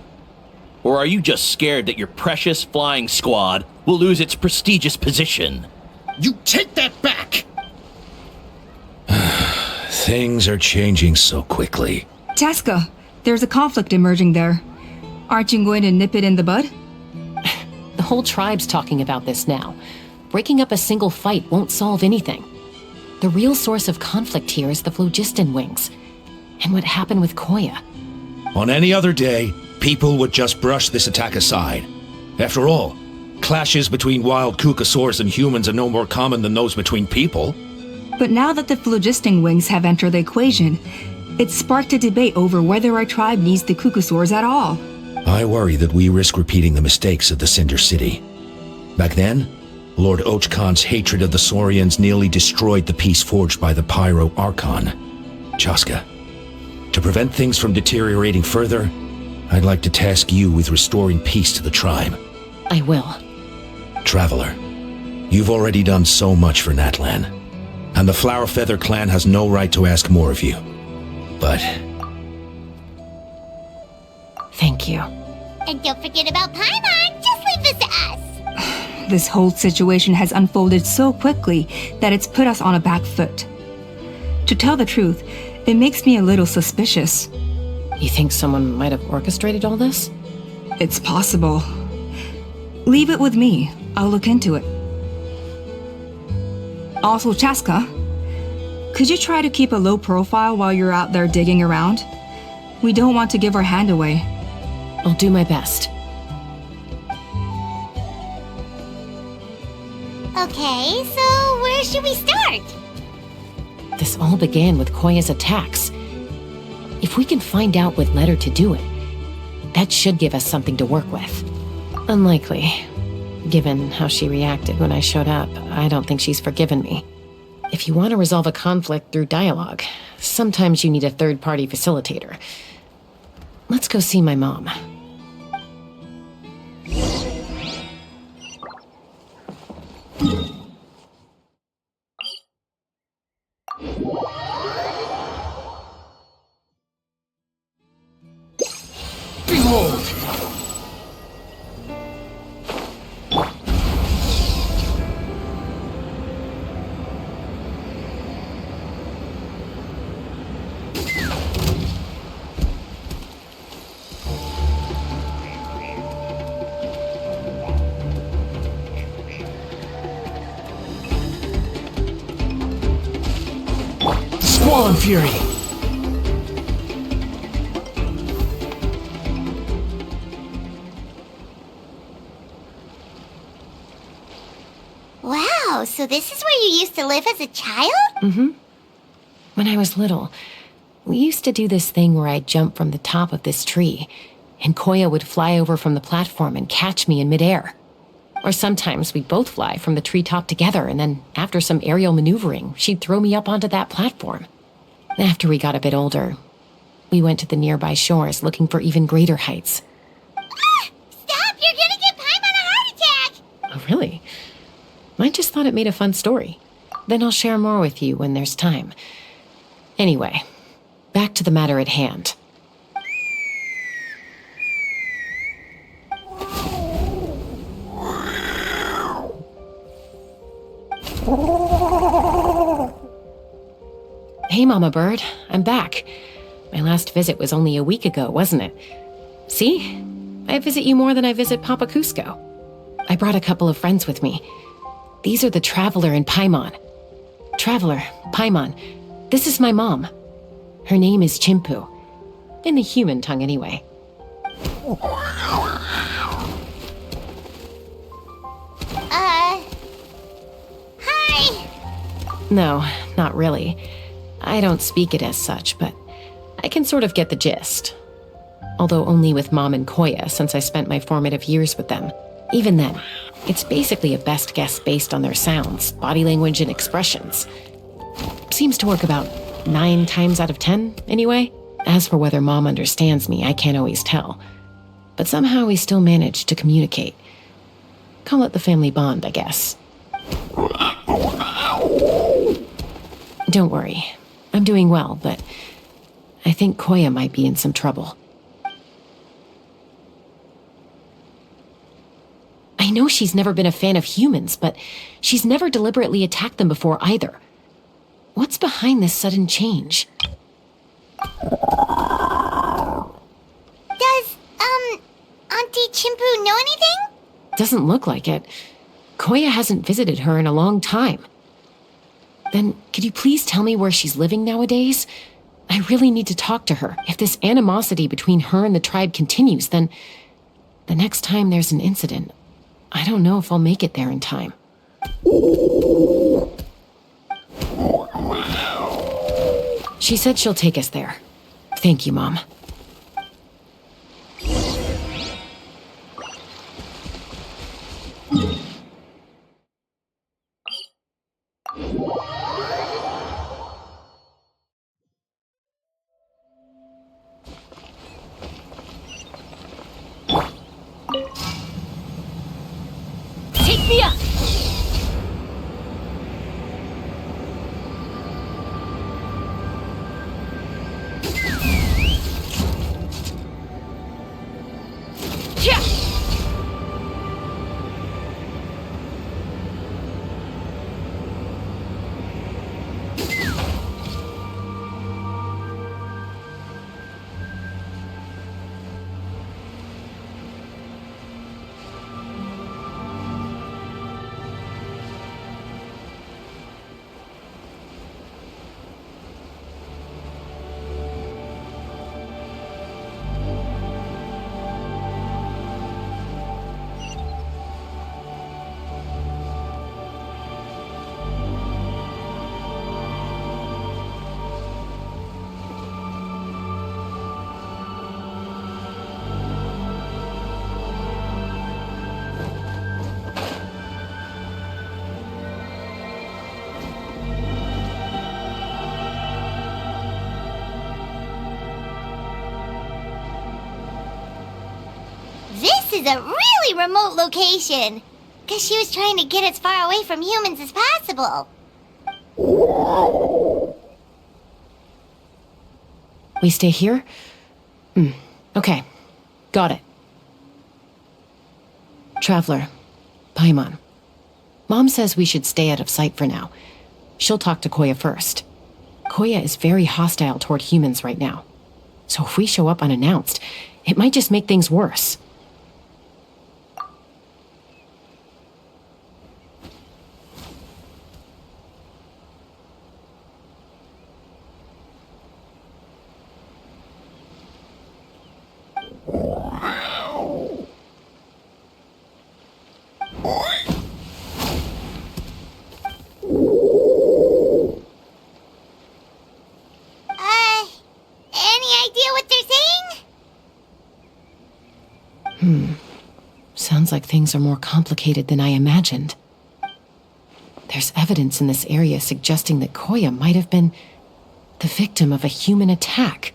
Or are you just scared that your precious flying squad will lose its prestigious position? You take that back! Things are changing so quickly. Chasca, there's a conflict emerging there. Aren't you going to nip it in the bud? The whole tribe's talking about this now. Breaking up a single fight won't solve anything. The real source of conflict here is the phlogiston wings. And what happened with Koya. On any other day, people would just brush this attack aside. After all, clashes between wild Kukasaurs and humans are no more common than those between people. But now that the phlogiston wings have entered the equation, it's sparked a debate over whether our tribe needs the Kukasaurs at all. I worry that we risk repeating the mistakes of the Cinder City. Back then, Lord Ochkon's hatred of the Saurians nearly destroyed the peace forged by the Pyro Archon. Chasca, to prevent things from deteriorating further, I'd like to task you with restoring peace to the tribe. I will. Traveler, you've already done so much for Natlan, and the Flower Feather clan has no right to ask more of you. But... thank you. And don't forget about Paimon. Just leave this to us. This whole situation has unfolded so quickly that it's put us on a back foot. To tell the truth, it makes me a little suspicious. You think someone might have orchestrated all this? It's possible. Leave it with me. I'll look into it. Also, Chasca, could you try to keep a low profile while you're out there digging around? We don't want to give our hand away. I'll do my best. Okay, so where should we start? This all began with Koya's attacks. If we can find out what led her to do it, that should give us something to work with. Unlikely. Given how she reacted when I showed up, I don't think she's forgiven me. If you want to resolve a conflict through dialogue, sometimes you need a third-party facilitator. Let's go see my mom. Behold! Squall Fury! Wow, so this is where you used to live as a child? Mm-hmm. When I was little, we used to do this thing where I'd jump from the top of this tree, and Koya would fly over from the platform and catch me in midair. Or sometimes we'd both fly from the treetop together, and then after some aerial maneuvering, she'd throw me up onto that platform. After we got a bit older, we went to the nearby shores looking for even greater heights. Ah! Stop! You're gonna get Paimon a heart attack! Oh, really? I just thought it made a fun story. Then I'll share more with you when there's time. Anyway, back to the matter at hand. Hey, Mama Bird, I'm back. My last visit was only a week ago, wasn't it? See? I visit you more than I visit Papa Cusco. I brought a couple of friends with me. These are the Traveler and Paimon. Traveler, Paimon, this is my mom. Her name is Chimpu. In the human tongue, anyway. Hi! No, not really. I don't speak it as such, but I can sort of get the gist. Although only with Mom and Koya, since I spent my formative years with them. Even then, it's basically a best guess based on their sounds, body language, and expressions. Seems to work about 9 times out of 10, anyway. As for whether Mom understands me, I can't always tell. But somehow we still manage to communicate. Call it the family bond, I guess. Don't worry. I'm doing well, but I think Koya might be in some trouble. I know she's never been a fan of humans, but she's never deliberately attacked them before either. What's behind this sudden change? Does, Auntie Chimpu know anything? Doesn't look like it. Koya hasn't visited her in a long time. Then, could you please tell me where she's living nowadays? I really need to talk to her. If this animosity between her and the tribe continues, then the next time there's an incident, I don't know if I'll make it there in time. She said she'll take us there. Thank you, Mom. Take me up! This is a really remote location. Guess she was trying to get as far away from humans as possible. We stay here? Okay. Got it. Traveler, Paimon. Mom says we should stay out of sight for now. She'll talk to Koya first. Koya is very hostile toward humans right now. So if we show up unannounced, it might just make things worse. Any idea what they're saying? Sounds like things are more complicated than I imagined. There's evidence in this area suggesting that Koya might have been the victim of a human attack.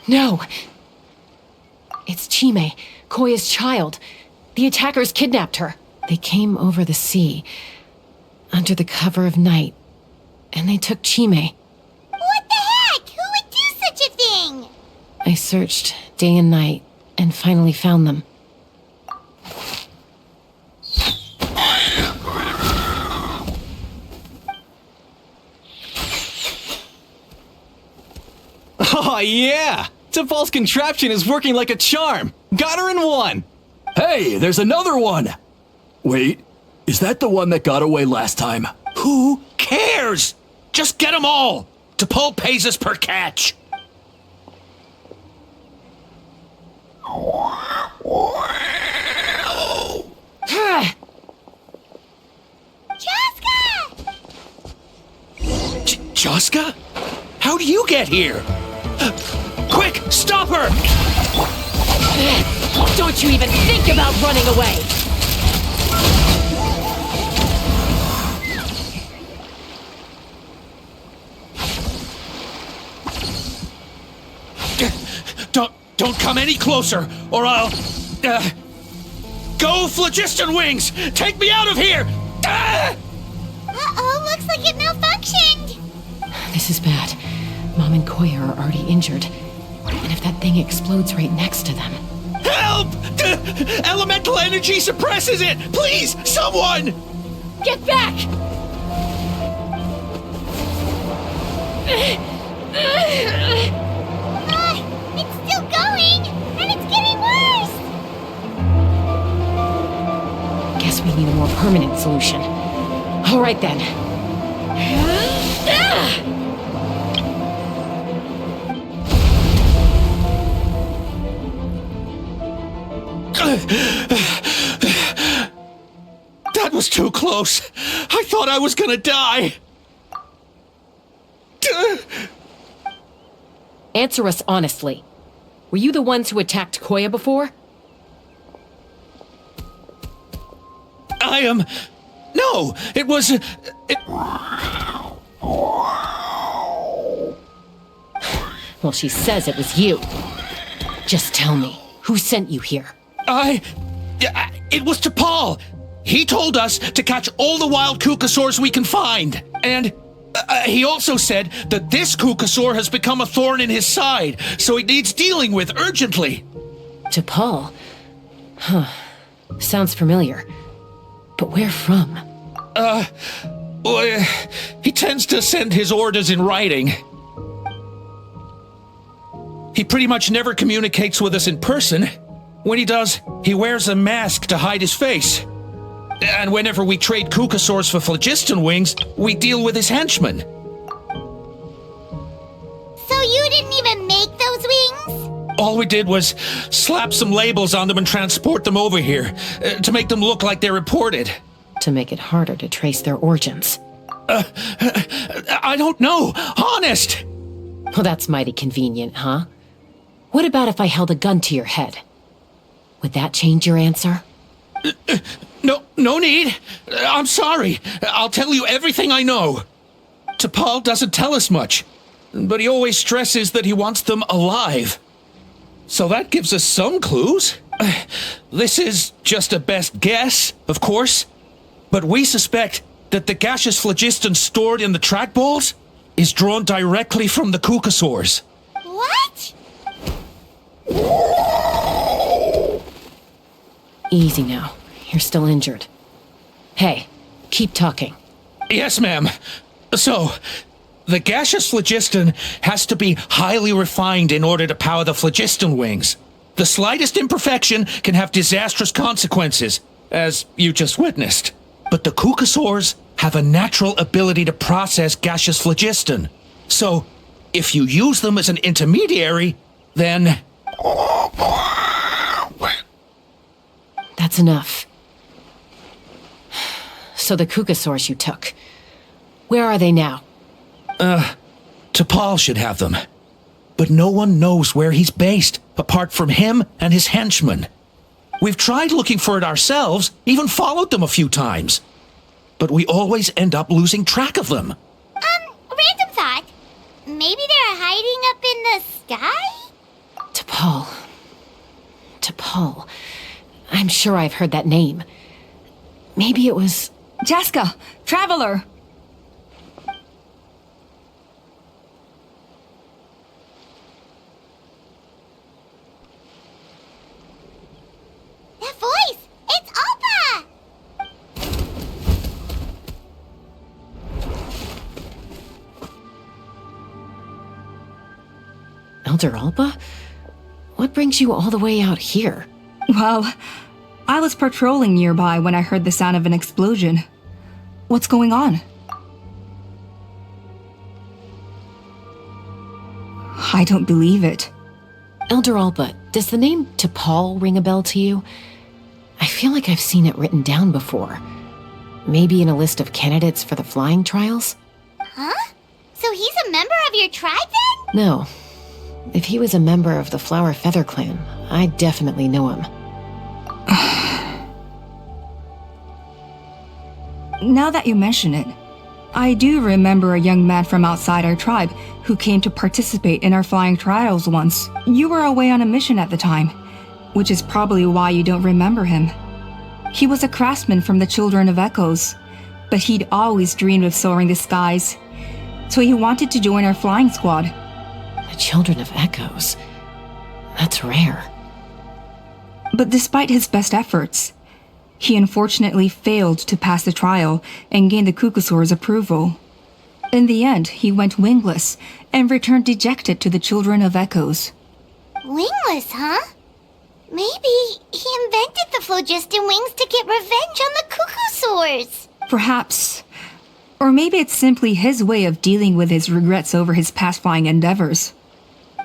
No! It's Chime, Koya's child. The attackers kidnapped her. They came over the sea, under the cover of night, and they took Chime. What the heck? Who would do such a thing? I searched day and night, and finally found them. Oh, yeah! Tafal's contraption is working like a charm! Got her in one! Hey, there's another one! Wait, is that the one that got away last time? Who cares? Just get them all. T'Pol pays us per catch. Chasca! Chasca? How do you get here? Quick, stop her! Don't you even think about running away! Don't come any closer, or I'll... Go, Phlogiston Wings! Take me out of here! Ah! Uh-oh, looks like it malfunctioned! This is bad. Mom and Koya are already injured. And if that thing explodes right next to them... Help! Elemental energy suppresses it! Please, someone! Get back! It's still going! And it's getting worse! Guess we need a more permanent solution. All right then. That was too close. I thought I was gonna die. Answer us honestly. Were you the ones who attacked Koya before? I am... No, it was... Well, she says it was you. Just tell me, who sent you here? It was to Paul. He told us to catch all the wild Kukasaurs we can find. And he also said that this Kukasaur has become a thorn in his side, so he needs dealing with urgently. To Paul? Huh. Sounds familiar. But where from? Well, he tends to send his orders in writing. He pretty much never communicates with us in person. When he does, he wears a mask to hide his face. And whenever we trade Kukasaurs for Phlogiston Wings, we deal with his henchmen. So you didn't even make those wings? All we did was slap some labels on them and transport them over here, to make them look like they're imported. To make it harder to trace their origins. I don't know, honest! Well, that's mighty convenient, huh? What about if I held a gun to your head? Would that change your answer? No need. I'm sorry. I'll tell you everything I know. T'Pol doesn't tell us much, but he always stresses that he wants them alive. So that gives us some clues. This is just a best guess, of course, but we suspect that the gaseous phlogiston stored in the trackballs is drawn directly from the Kukasaurs. What? Easy now. You're still injured. Hey, keep talking. Yes, ma'am. So, the gaseous phlogiston has to be highly refined in order to power the phlogiston wings. The slightest imperfection can have disastrous consequences, as you just witnessed. But the Kukasaurs have a natural ability to process gaseous phlogiston. So, if you use them as an intermediary, then... That's enough. So the Kukasaurs you took, where are they now? T'Pol should have them. But no one knows where he's based, apart from him and his henchmen. We've tried looking for it ourselves, even followed them a few times. But we always end up losing track of them. Random thought. Maybe they're hiding up in the sky? T'Pol. I'm sure I've heard that name. Maybe it was... Chasca! Traveler! That voice! It's Alpa! Elder Alba? What brings you all the way out here? Well, I was patrolling nearby when I heard the sound of an explosion. What's going on? I don't believe it. Elder Alba, does the name T'Pol ring a bell to you? I feel like I've seen it written down before. Maybe in a list of candidates for the flying trials? Huh? So he's a member of your tribe then? No. If he was a member of the Flower Feather clan, I'd definitely know him. Now that you mention it, I do remember a young man from outside our tribe who came to participate in our flying trials once. You were away on a mission at the time, which is probably why you don't remember him. He was a craftsman from the Children of Echoes, but he'd always dreamed of soaring the skies, so he wanted to join our flying squad. The Children of Echoes? That's rare. But despite his best efforts, he unfortunately failed to pass the trial and gain the Kukusaur's approval. In the end, he went wingless and returned dejected to the Children of Echoes. Wingless, huh? Maybe he invented the phlogiston wings to get revenge on the Kukusaurs. Perhaps. Or maybe it's simply his way of dealing with his regrets over his past flying endeavors.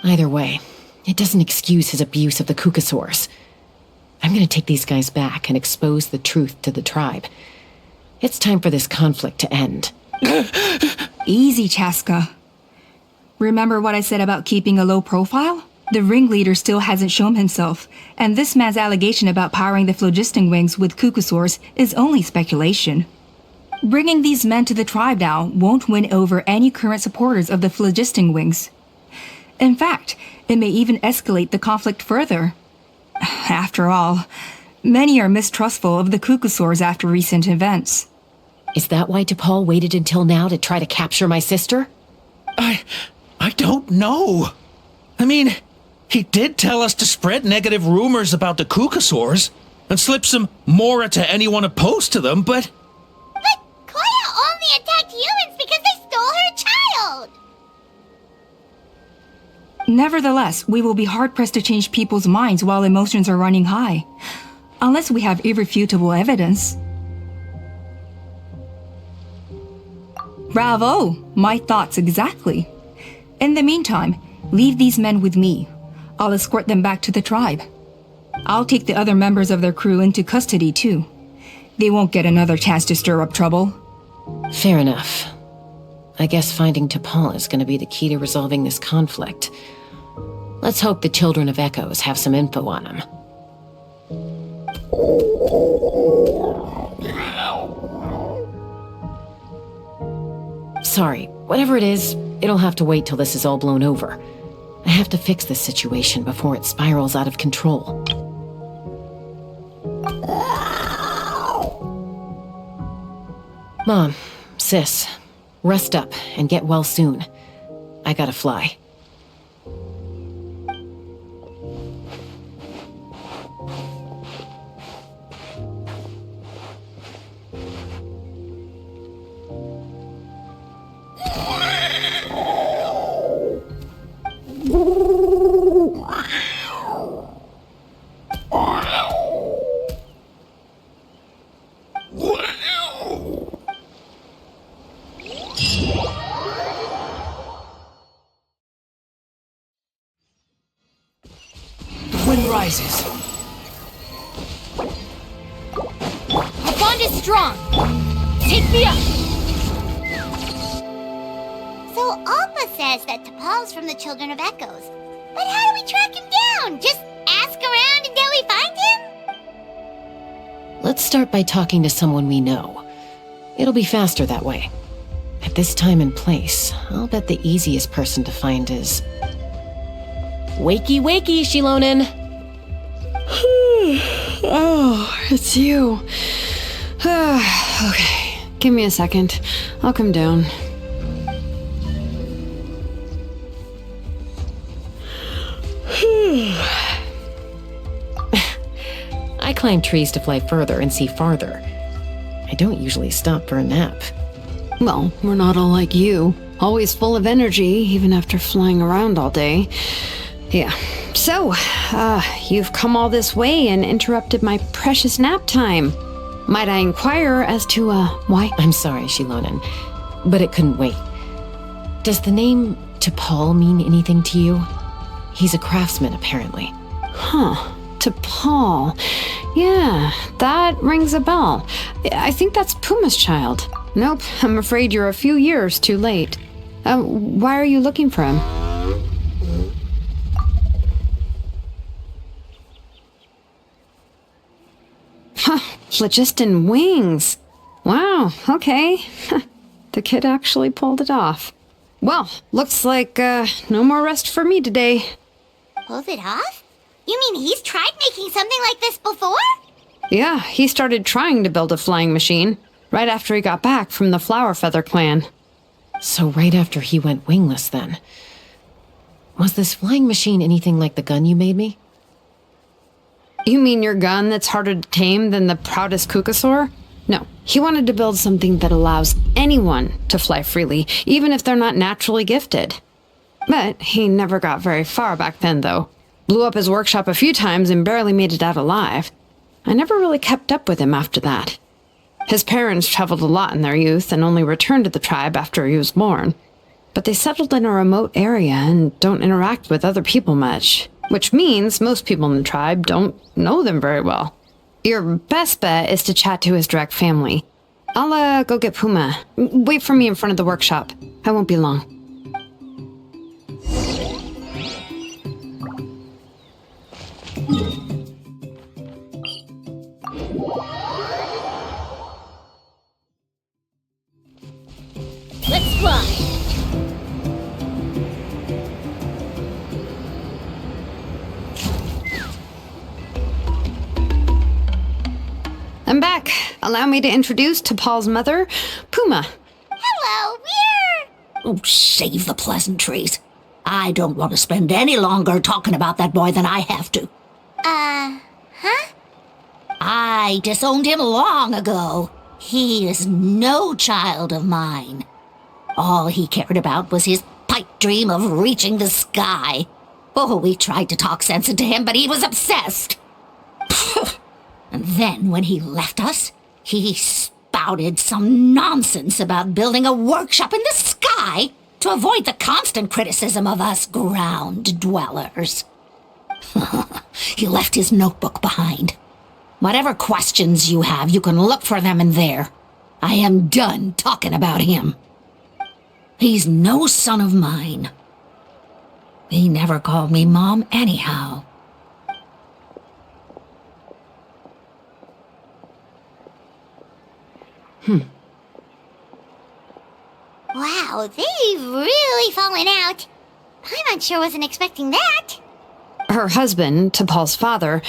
Either way, it doesn't excuse his abuse of the Kukusaurs. I'm gonna take these guys back and expose the truth to the tribe. It's time for this conflict to end. Easy, Chasca. Remember what I said about keeping a low profile? The ringleader still hasn't shown himself, and this man's allegation about powering the phlogiston wings with Kukusaurs is only speculation. Bringing these men to the tribe now won't win over any current supporters of the phlogiston wings. In fact, it may even escalate the conflict further. After all, many are mistrustful of the Kukusaurs after recent events. Is that why T'Pol waited until now to try to capture my sister? I don't know. I mean, he did tell us to spread negative rumors about the Kukusaurs and slip some Mora to anyone opposed to them, but... But Koya only attacked humans because they stole her child! Nevertheless, we will be hard-pressed to change people's minds while emotions are running high. Unless we have irrefutable evidence. Bravo! My thoughts exactly. In the meantime, leave these men with me. I'll escort them back to the tribe. I'll take the other members of their crew into custody too. They won't get another chance to stir up trouble. Fair enough. I guess finding T'Pol is gonna be the key to resolving this conflict. Let's hope the Children of Echoes have some info on him. Sorry, whatever it is, it'll have to wait till this is all blown over. I have to fix this situation before it spirals out of control. Mom, sis, rest up and get well soon. I gotta fly. Wind rises. Our bond is strong. Take me up. So Alpa says that T'Pol's from the Children of Echoes. But how do we track him down? Just ask around until we find him? Let's start by talking to someone we know. It'll be faster that way. At this time and place, I'll bet the easiest person to find is... Wakey, wakey, Shilonen! Oh, it's you. Okay, give me a second. I'll come down. I climb trees to fly further and see farther. I don't usually stop for a nap. Well, we're not all like you. Always full of energy, even after flying around all day. Yeah. So, you've come all this way and interrupted my precious nap time. Might I inquire as to, why? I'm sorry, Shilonen, but it couldn't wait. Does the name T'Pol mean anything to you? He's a craftsman, apparently. Huh. T'Pol. Yeah, that rings a bell. I think that's Puma's child. Nope, I'm afraid you're a few years too late. Why are you looking for him? Huh, phlogiston wings. Wow, okay. the kid actually pulled it off. Well, looks like no more rest for me today. Pulled it off? You mean he's tried making something like this before? Yeah, he started trying to build a flying machine right after he got back from the Flower Feather clan. So right after he went wingless then. Was this flying machine anything like the gun you made me? You mean your gun that's harder to tame than the proudest Kukasaur? No, he wanted to build something that allows anyone to fly freely, even if they're not naturally gifted. But he never got very far back then, though. Blew up his workshop a few times and barely made it out alive. I never really kept up with him after that. His parents traveled a lot in their youth and only returned to the tribe after he was born. But they settled in a remote area and don't interact with other people much, which means most people in the tribe don't know them very well. Your best bet is to chat to his direct family. I'll go get Puma. Wait for me in front of the workshop. I won't be long. Let's fly. I'm back. Allow me to introduce T'Pol's mother, Puma. Hello, we're... Oh, save the pleasantries. I don't want to spend any longer talking about that boy than I have to. Huh? I disowned him long ago. He is no child of mine. All he cared about was his pipe dream of reaching the sky. Oh, we tried to talk sense into him, but he was obsessed. And then when he left us, he spouted some nonsense about building a workshop in the sky to avoid the constant criticism of us ground dwellers. He left his notebook behind. Whatever questions you have, you can look for them in there. I am done talking about him. He's no son of mine. He never called me Mom anyhow. Wow, they've really fallen out. Paimon sure wasn't expecting that. Her husband, T'Pol's father,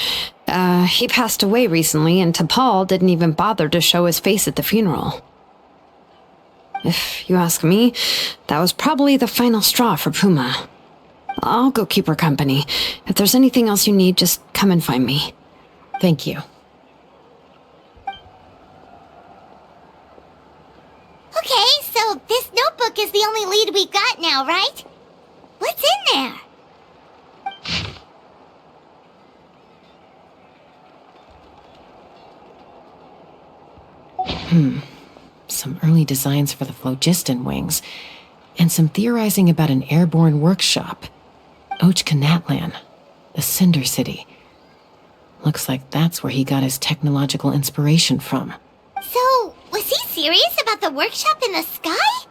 he passed away recently, and T'Pol didn't even bother to show his face at the funeral. If you ask me, that was probably the final straw for Puma. I'll go keep her company. If there's anything else you need, just come and find me. Thank you. Okay, so this notebook is the only lead we've got now, right? What's in there? Some early designs for the phlogiston wings, and some theorizing about an airborne workshop. Natlan, the Cinder City. Looks like that's where he got his technological inspiration from. So, was he serious about the workshop in the sky?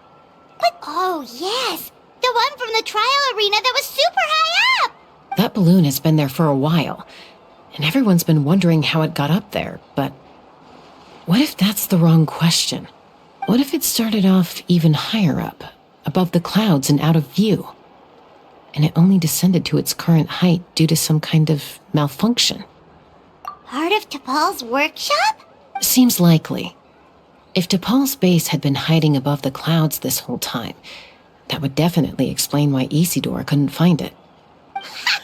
But, oh yes, the one from the trial arena that was super high up! That balloon has been there for a while, and everyone's been wondering how it got up there, but what if that's the wrong question? What if it started off even higher up, above the clouds and out of view, and it only descended to its current height due to some kind of malfunction? Part of T'Pol's workshop? Seems likely. If T'Pol's base had been hiding above the clouds this whole time, that would definitely explain why Isidore couldn't find it. I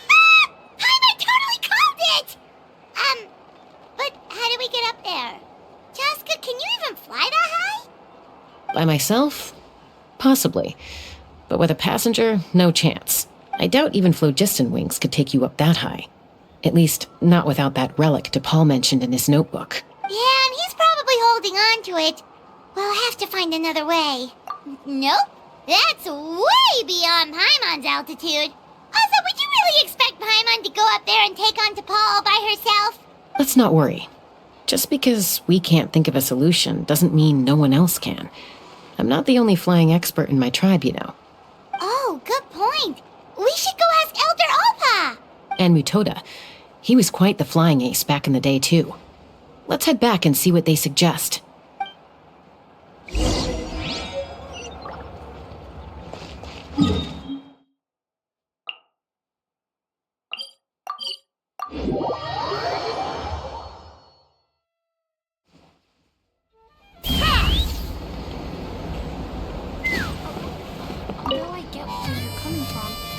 totally called it! But how do we get up there? Chasca, can you even fly that high? By myself? Possibly. But with a passenger, no chance. I doubt even phlogiston wings could take you up that high. At least, not without that relic T'Pol mentioned in his notebook. Yeah, and he's probably holding on to it. We'll have to find another way. Nope. That's way beyond Paimon's altitude. Also, would you really expect Paimon to go up there and take on T'Pol all by herself? Let's not worry. Just because we can't think of a solution doesn't mean no one else can. I'm not the only flying expert in my tribe, you know. Oh, good point. We should go ask Elder Alpa. And Mutoda. He was quite the flying ace back in the day, too. Let's head back and see what they suggest.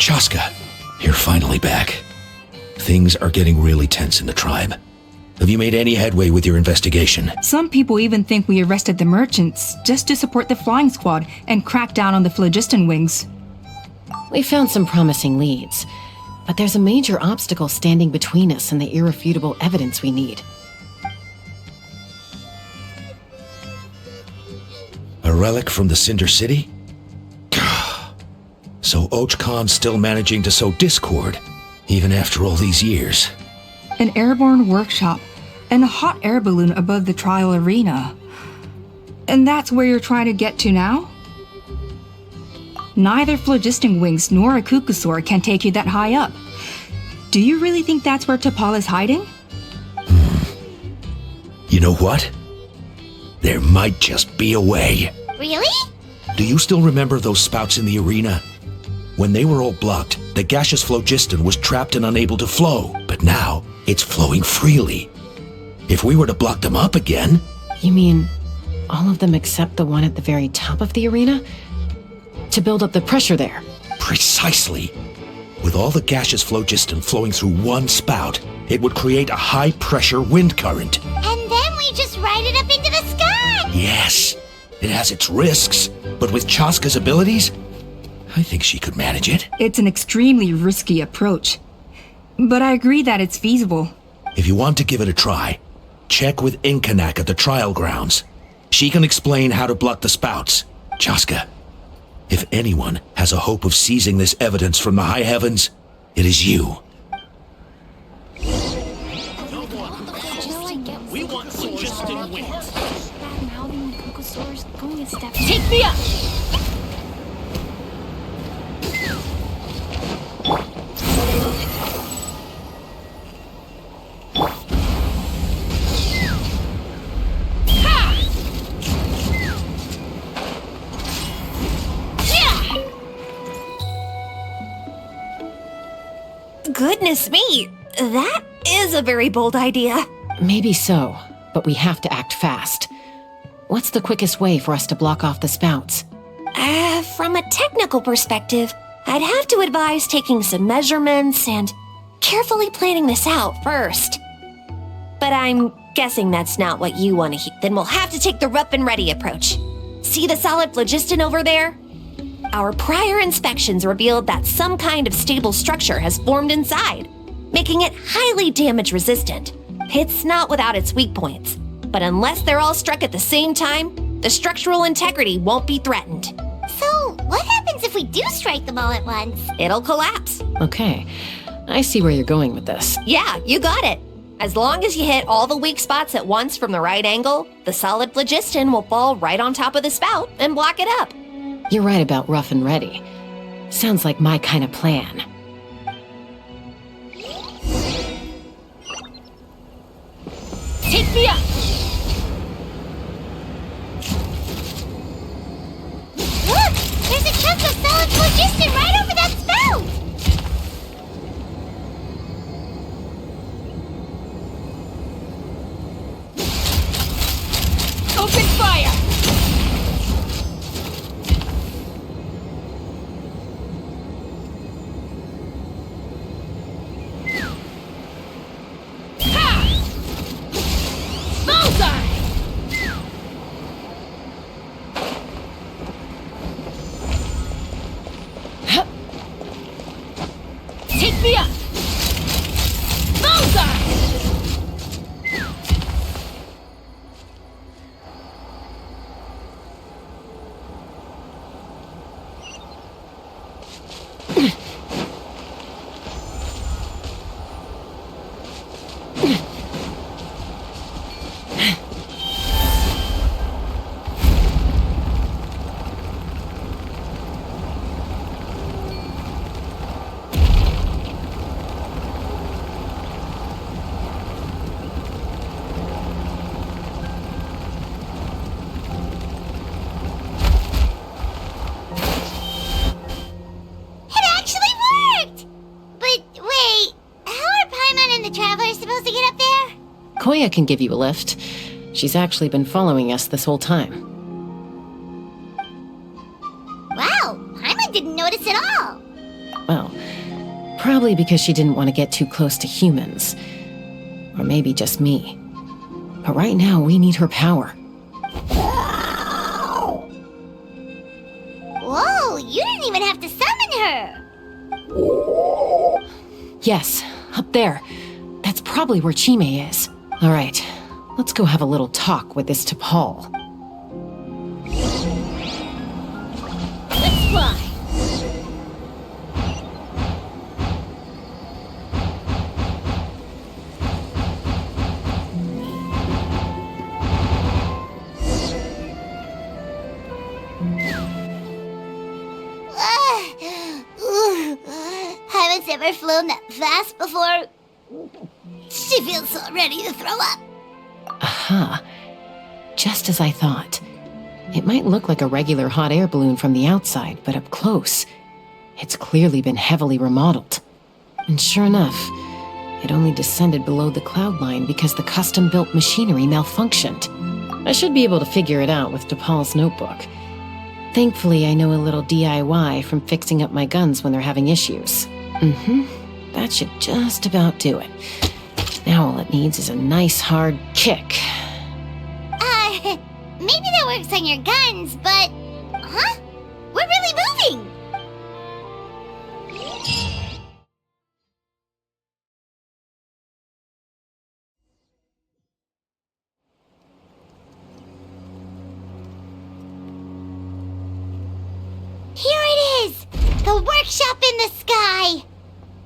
Chasca, you're finally back. Things are getting really tense in the tribe. Have you made any headway with your investigation? Some people even think we arrested the merchants just to support the flying squad and crack down on the phlogiston wings. We found some promising leads, but there's a major obstacle standing between us and the irrefutable evidence we need. A relic from the Cinder City? So Och Khan's still managing to sow discord, even after all these years. An airborne workshop and a hot air balloon above the trial arena. And that's where you're trying to get to now? Neither phlogiston wings nor a Kukusaur can take you that high up. Do you really think that's where T'Pol is hiding? You know what? There might just be a way. Really? Do you still remember those spouts in the arena? When they were all blocked, the gaseous phlogiston was trapped and unable to flow, but now it's flowing freely. If we were to block them up again... You mean all of them except the one at the very top of the arena? To build up the pressure there? Precisely. With all the gaseous phlogiston flowing through one spout, it would create a high-pressure wind current. And then we just ride it up into the sky! Yes, it has its risks, but with Chasca's abilities, I think she could manage it. It's an extremely risky approach, but I agree that it's feasible. If you want to give it a try, check with Inkanak at the trial grounds. She can explain how to block the spouts. Chasca, if anyone has a hope of seizing this evidence from the high heavens, it is you. We want phlogiston wings. Take me up! Goodness me, that is a very bold idea. Maybe so, but we have to act fast. What's the quickest way for us to block off the spouts? From a technical perspective, I'd have to advise taking some measurements and carefully planning this out first. But I'm guessing that's not what you want to hear. Then we'll have to take the rough and ready approach. See the solid phlogiston over there? Our prior inspections revealed that some kind of stable structure has formed inside, making it highly damage resistant. It's not without its weak points, but unless they're all struck at the same time, the structural integrity won't be threatened. So, what happens if we do strike them all at once? It'll collapse. Okay, I see where you're going with this. Yeah, you got it. As long as you hit all the weak spots at once from the right angle, the solid phlogiston will fall right on top of the spout and block it up. You're right about rough and ready. Sounds like my kind of plan. Take me up! Look! There's a chunk of solid phlogiston right over that spout! Open fire! Take me up! Bullseye! Koya can give you a lift. She's actually been following us this whole time. Wow, Paimon didn't notice at all. Well, probably because she didn't want to get too close to humans. Or maybe just me. But right now, we need her power. Whoa, you didn't even have to summon her! Yes, up there. That's probably where Chime is. All right, let's go have a little talk with this T'Pol. Let's fly! Haven't ever flown that fast before. She feels so ready to throw up. Aha. Just as I thought. It might look like a regular hot air balloon from the outside, but up close, it's clearly been heavily remodeled. And sure enough, it only descended below the cloud line because the custom-built machinery malfunctioned. I should be able to figure it out with T'Pol's notebook. Thankfully, I know a little DIY from fixing up my guns when they're having issues. That should just about do it. Now all it needs is a nice hard kick. Maybe that works on your guns, but... Huh? We're really moving! Here it is! The workshop in the sky!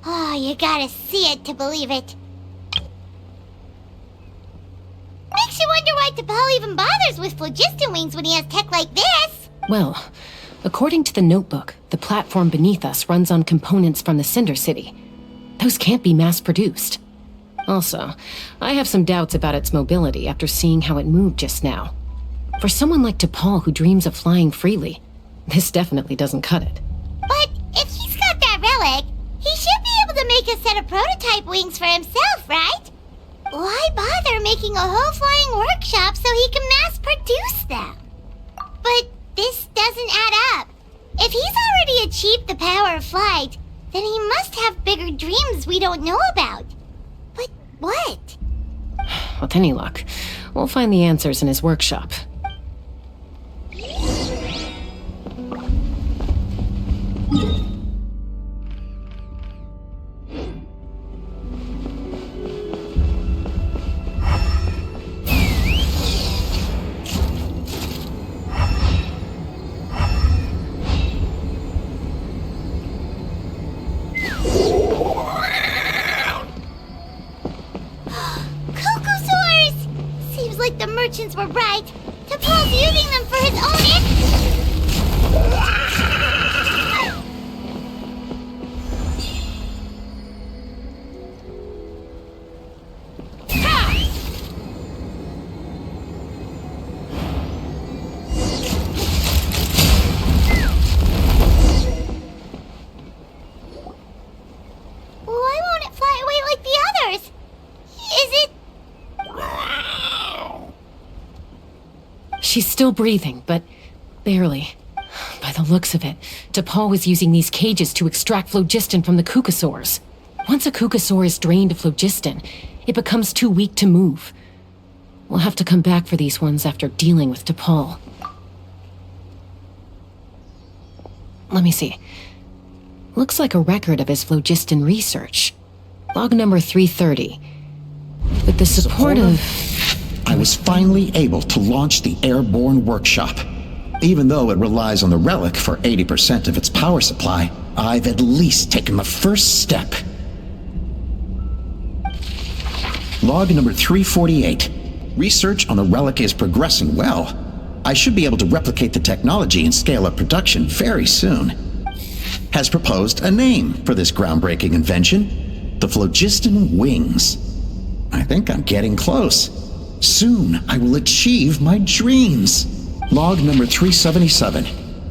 Oh, you gotta see it to believe it. Makes you wonder why T'Pol even bothers with phlogiston wings when he has tech like this. Well, according to the notebook, the platform beneath us runs on components from the Cinder City. Those can't be mass-produced. Also, I have some doubts about its mobility after seeing how it moved just now. For someone like T'Pol who dreams of flying freely, this definitely doesn't cut it. But if he's got that relic, he should be able to make a set of prototype wings for himself, right? Why bother making a whole flying workshop so he can mass-produce them? But this doesn't add up. If he's already achieved the power of flight, then he must have bigger dreams we don't know about. But what? With any luck, we'll find the answers in his workshop. Merchants were right. T'Pol's using them for his own Why won't it fly away like the others? Is it... She's still breathing, but barely. By the looks of it, T'Pol was using these cages to extract phlogiston from the Kukasaurs. Once a Kukasaur is drained of phlogiston, it becomes too weak to move. We'll have to come back for these ones after dealing with T'Pol. Let me see. Looks like a record of his phlogiston research. Log number 330. With the support of... I was finally able to launch the airborne workshop. Even though it relies on the relic for 80% of its power supply, I've at least taken the first step. Log number 348. Research on the relic is progressing well. I should be able to replicate the technology and scale up production very soon. Has proposed a name for this groundbreaking invention: the phlogiston wings. I think I'm getting close. Soon, I will achieve my dreams. Log number 377.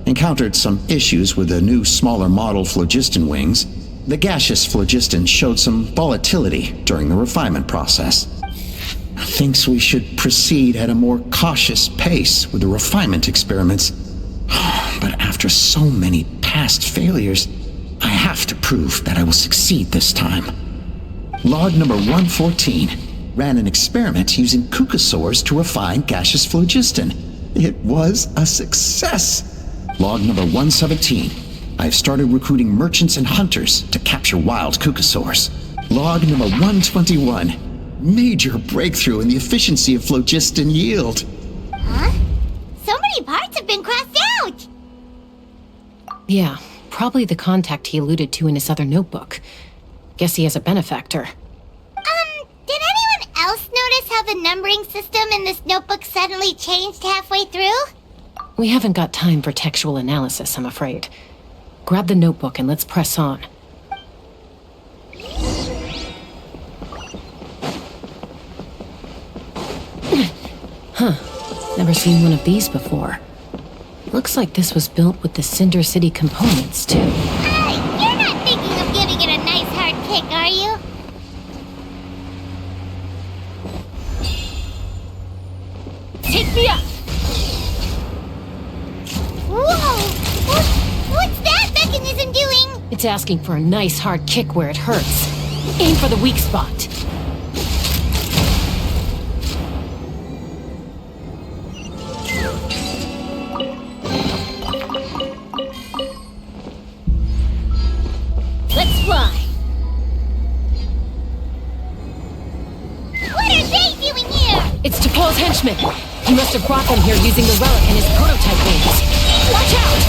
Encountered some issues with the new, smaller model phlogiston wings. The gaseous phlogiston showed some volatility during the refinement process. Thinks we should proceed at a more cautious pace with the refinement experiments. But after so many past failures, I have to prove that I will succeed this time. Log number 114 ran an experiment using Kukasaurs to refine gaseous phlogiston. It was a success. Log number 117. I've started recruiting merchants and hunters to capture wild Kukasaurs. Log number 121. Major breakthrough in the efficiency of phlogiston yield. Huh? So many parts have been crossed out! Yeah, probably the contact he alluded to in his other notebook. Guess he has a benefactor. Did anyone else notice how the numbering system in this notebook suddenly changed halfway through? We haven't got time for textual analysis, I'm afraid. Grab the notebook and let's press on. Huh. Never seen one of these before. Looks like this was built with the Cinder City components, too. You're not thinking of giving it a nice hard kick, are you? Take me up! Whoa! What's that mechanism doing? It's asking for a nice hard kick where it hurts. Aim for the weak spot. Let's fly! What are they doing here? It's T'Pol's henchman. He must have brought them here using the relic and his prototype wings. Watch out!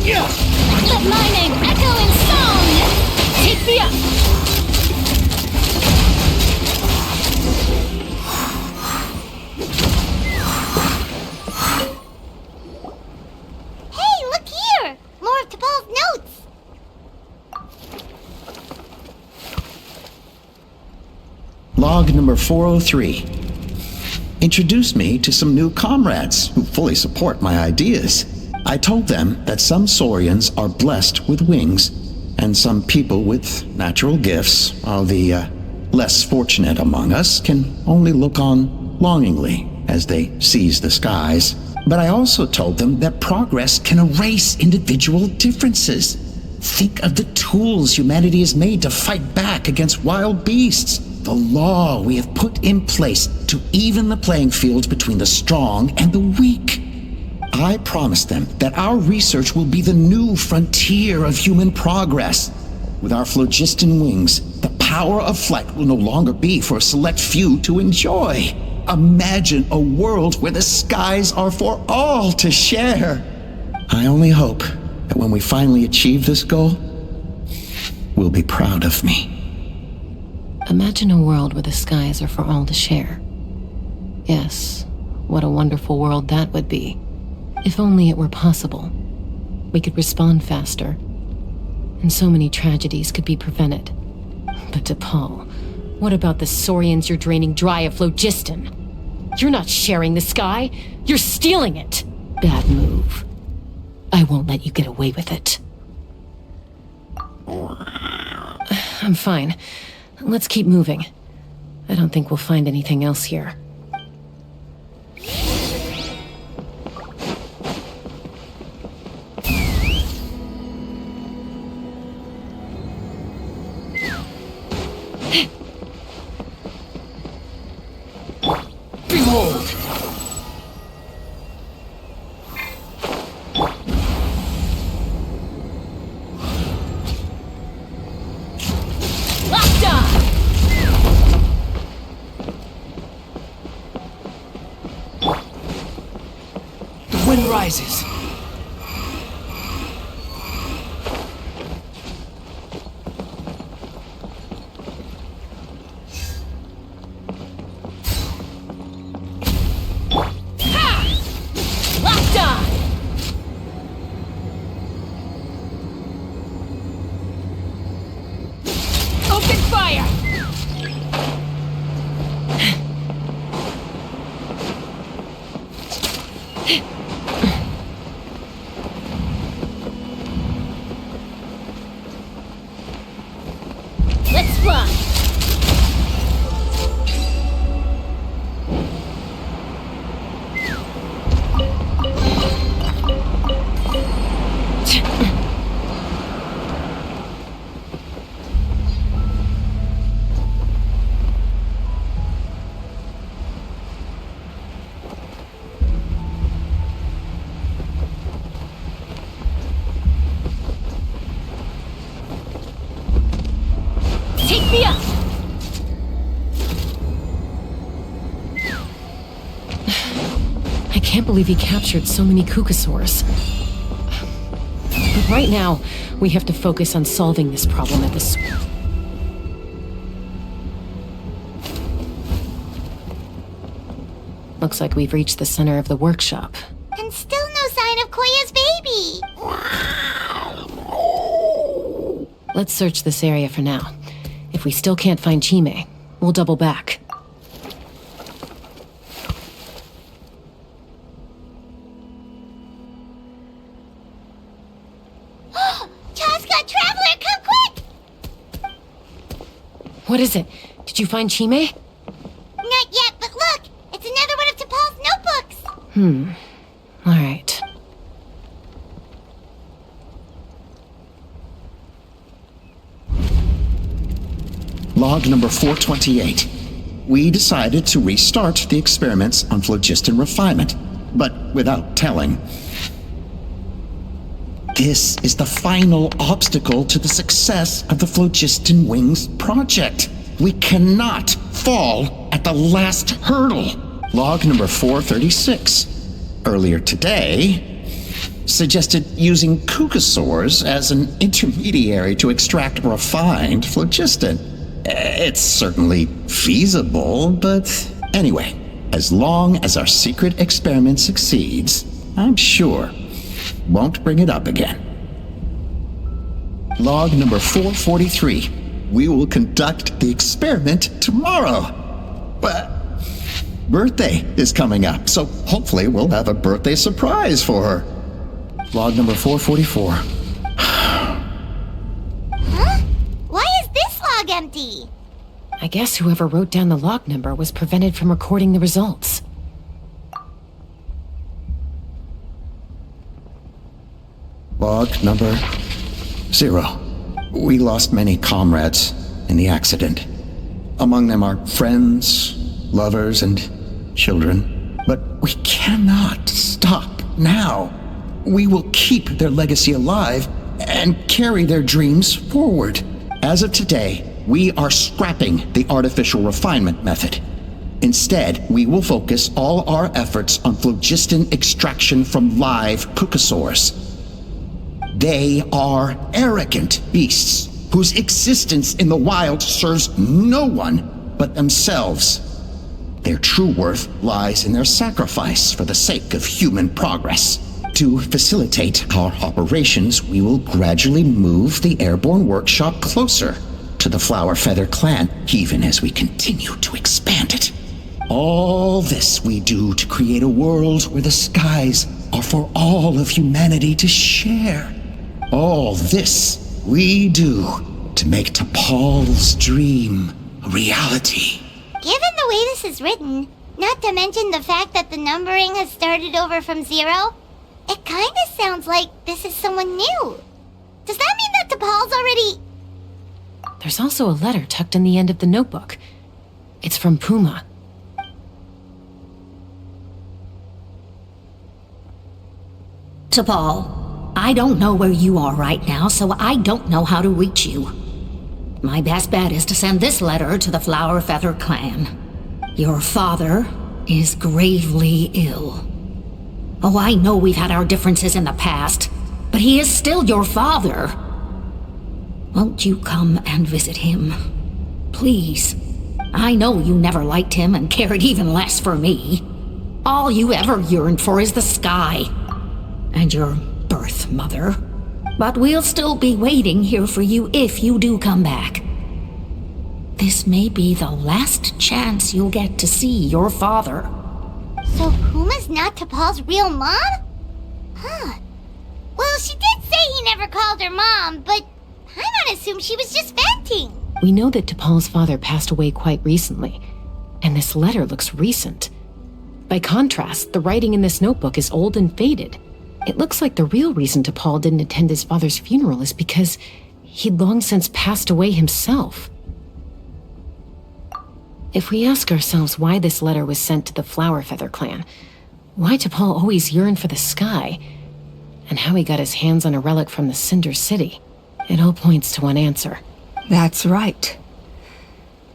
Let my name echo in song! Take me up! Hey, look here! More of T'Pol's notes! Log number 403. Introduced me to some new comrades who fully support my ideas. I told them that some Saurians are blessed with wings, and some people with natural gifts, while the less fortunate among us can only look on longingly as they seize the skies. But I also told them that progress can erase individual differences. Think of the tools humanity has made to fight back against wild beasts. The law we have put in place to even the playing field between the strong and the weak. I promised them that our research will be the new frontier of human progress. With our phlogiston wings, the power of flight will no longer be for a select few to enjoy. Imagine a world where the skies are for all to share. I only hope that when we finally achieve this goal, we'll be proud of me. Imagine a world where the skies are for all to share. Yes, what a wonderful world that would be. If only it were possible. We could respond faster, and so many tragedies could be prevented. But T'Pol, what about the Saurians you're draining dry of phlogiston? You're not sharing the sky, you're stealing it! Bad move. I won't let you get away with it. I'm fine. Let's keep moving. I don't think we'll find anything else here. Behold! Locked on! The wind rises. Locked on! Open fire! Let's fly! can't believe he captured so many Kukasaurs. But right now, we have to focus on solving this problem at the Looks like we've reached the center of the workshop. And still no sign of Koya's baby. Let's search this area for now. If we still can't find Chime, we'll double back. Chasca, Traveler, come quick! What is it? Did you find Chime? Not yet, but look! It's another one of T'Pol's notebooks! All right. Log number 428. We decided to restart the experiments on phlogiston refinement, but without telling. This is the final obstacle to the success of the Phlogiston Wings project. We cannot fall at the last hurdle. Log number 436. Earlier today, suggested using Kukasaurs as an intermediary to extract refined phlogiston. It's certainly feasible, but anyway, as long as our secret experiment succeeds, I'm sure won't bring it up again. Log number 443. We will conduct the experiment tomorrow. But birthday is coming up, so hopefully we'll have a birthday surprise for her. Log number 444. Huh? Why is this log empty? I guess whoever wrote down the log number was prevented from recording the results. Log number 0. We lost many comrades in the accident. Among them are friends, lovers, and children. But we cannot stop now. We will keep their legacy alive and carry their dreams forward. As of today, we are scrapping the artificial refinement method. Instead, we will focus all our efforts on phlogiston extraction from live Kukasaurs. They are arrogant beasts whose existence in the wild serves no one but themselves. Their true worth lies in their sacrifice for the sake of human progress. To facilitate our operations, we will gradually move the airborne workshop closer to the Flower Feather clan, even as we continue to expand it. All this we do to create a world where the skies are for all of humanity to share. All this we do to make T'Pol's dream a reality. Given the way this is written, not to mention the fact that the numbering has started over from 0, it kinda sounds like this is someone new. Does that mean that T'Pol's already... There's also a letter tucked in the end of the notebook. It's from Puma. T'Pol, I don't know where you are right now, so I don't know how to reach you. My best bet is to send this letter to the Flower Feather clan. Your father is gravely ill. Oh, I know we've had our differences in the past, but he is still your father. Won't you come and visit him? Please. I know you never liked him and cared even less for me. All you ever yearned for is the sky. And your birth mother. But we'll still be waiting here for you if you do come back. This may be the last chance you'll get to see your father. So Puma's not T'Pol's real mom? Huh. Well, she did say he never called her mom, but Paimon assumed she was just venting. We know that T'Pol's father passed away quite recently, and this letter looks recent. By contrast, the writing in this notebook is old and faded. It looks like the real reason T'Pol didn't attend his father's funeral is because he'd long since passed away himself. If we ask ourselves why this letter was sent to the Flower Feather clan, why T'Pol always yearned for the sky, and how he got his hands on a relic from the Cinder City, it all points to one answer. That's right.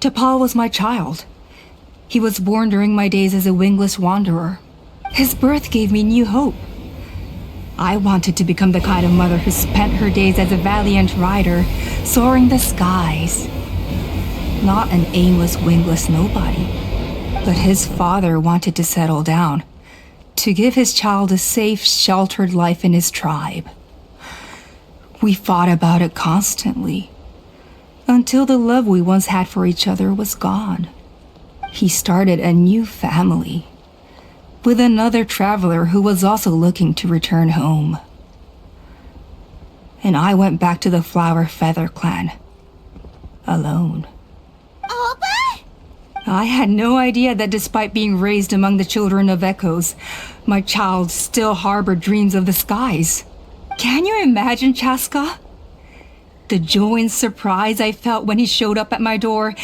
T'Pol was my child. He was born during my days as a wingless wanderer. His birth gave me new hope. I wanted to become the kind of mother who spent her days as a valiant rider, soaring the skies. Not an aimless, wingless nobody. But his father wanted to settle down, to give his child a safe, sheltered life in his tribe. We fought about it constantly, until the love we once had for each other was gone. He started a new family, with another traveler who was also looking to return home. And I went back to the Flower Feather clan, alone. Opa? I had no idea that despite being raised among the children of echoes, my child still harbored dreams of the skies. Can you imagine, Chasca? The joy and surprise I felt when he showed up at my door,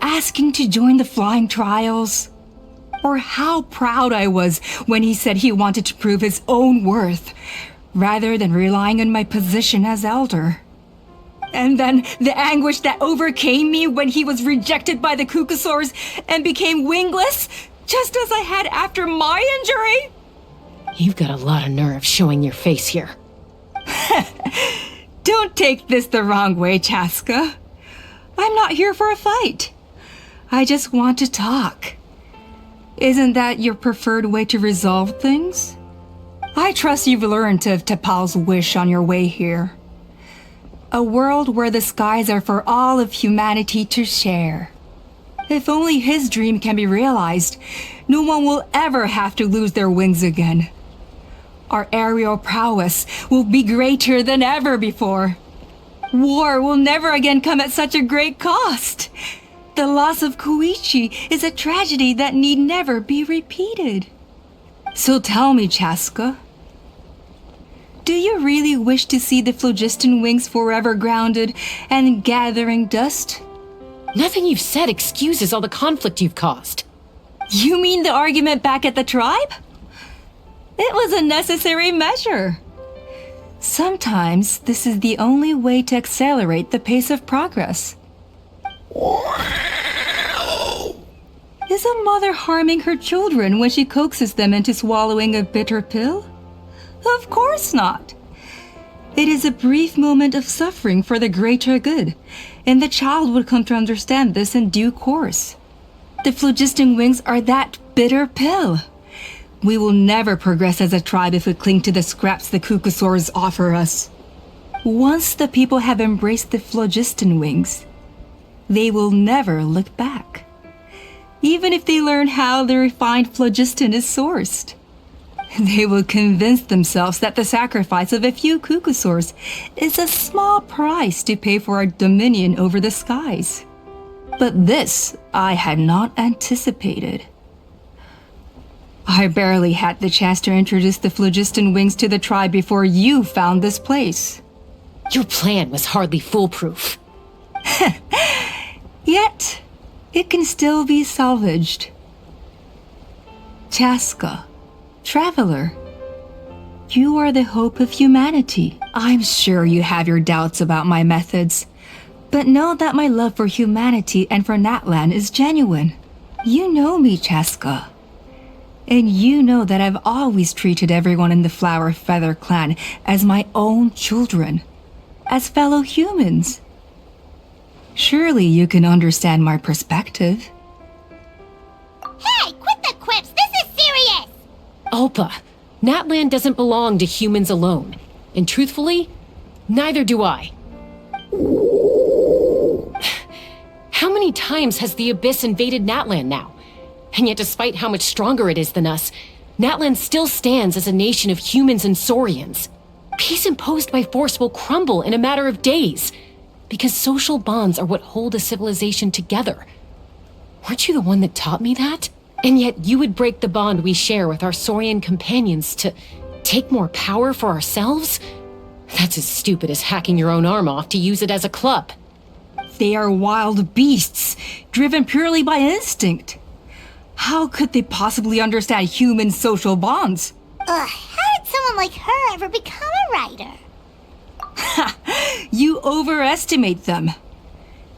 asking to join the flying trials. Or how proud I was when he said he wanted to prove his own worth, rather than relying on my position as elder. And then the anguish that overcame me when he was rejected by the Cucusaurs and became wingless, just as I had after my injury. You've got a lot of nerve showing your face here. Don't take this the wrong way, Chasca. I'm not here for a fight. I just want to talk. Isn't that your preferred way to resolve things? I trust you've learned of T'Pol's wish on your way here. A world where the skies are for all of humanity to share. If only his dream can be realized, no one will ever have to lose their wings again. Our aerial prowess will be greater than ever before. War will never again come at such a great cost. The loss of Koichi is a tragedy that need never be repeated. So tell me, Chasca, do you really wish to see the phlogiston wings forever grounded and gathering dust? Nothing you've said excuses all the conflict you've caused. You mean the argument back at the tribe? It was a necessary measure. Sometimes this is the only way to accelerate the pace of progress. Is a mother harming her children when she coaxes them into swallowing a bitter pill? Of course not. It is a brief moment of suffering for the greater good, and the child would come to understand this in due course. The phlogiston wings are that bitter pill. We will never progress as a tribe if we cling to the scraps the Cucusaurs offer us. Once the people have embraced the phlogiston wings, they will never look back, even if they learn how the refined phlogiston is sourced. They will convince themselves that the sacrifice of a few Cucusaurs is a small price to pay for our dominion over the skies. But this I had not anticipated. I barely had the chance to introduce the phlogiston wings to the tribe before you found this place. Your plan was hardly foolproof. Yet, it can still be salvaged. Chasca, traveler, you are the hope of humanity. I'm sure you have your doubts about my methods, but know that my love for humanity and for Natlan is genuine. You know me, Chasca. And you know that I've always treated everyone in the Flower Feather clan as my own children, as fellow humans. Surely you can understand my perspective. Hey, quit the quips! This is serious! Opa, Natlan doesn't belong to humans alone. And truthfully, neither do I. How many times has the Abyss invaded Natlan now? And yet despite how much stronger it is than us, Natlan still stands as a nation of humans and Saurians. Peace imposed by force will crumble in a matter of days, because social bonds are what hold a civilization together. Weren't you the one that taught me that? And yet you would break the bond we share with our Saurian companions to take more power for ourselves? That's as stupid as hacking your own arm off to use it as a club. They are wild beasts, driven purely by instinct. How could they possibly understand human social bonds? Ugh, how did someone like her ever become a writer? You overestimate them.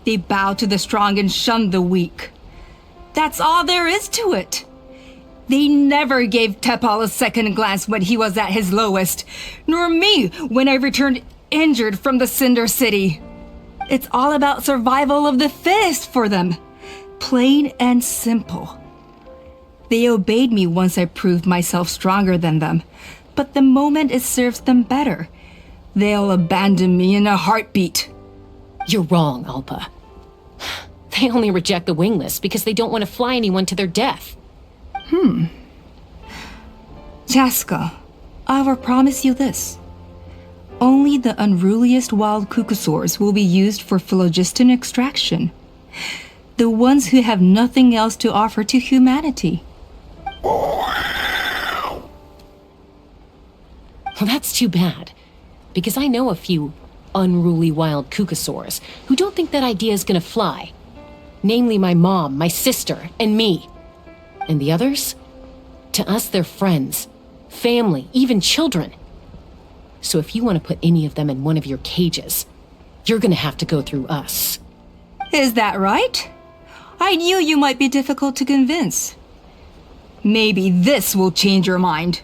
They bow to the strong and shun the weak. That's all there is to it. They never gave Tepal a second glance when he was at his lowest, nor me when I returned injured from the Cinder City. It's all about survival of the fittest for them. Plain and simple. They obeyed me once I proved myself stronger than them, but the moment it serves them better, they'll abandon me in a heartbeat. You're wrong, Alpa. They only reject the wingless because they don't want to fly anyone to their death. Chasca, I will promise you this. Only the unruliest wild cucosaurs will be used for phlogiston extraction. The ones who have nothing else to offer to humanity. Well, that's too bad. Because I know a few unruly wild cucosaurs who don't think that idea is gonna fly. Namely my mom, my sister, and me. And the others? To us, they're friends, family, even children. So if you want to put any of them in one of your cages, you're gonna have to go through us. Is that right? I knew you might be difficult to convince. Maybe this will change your mind.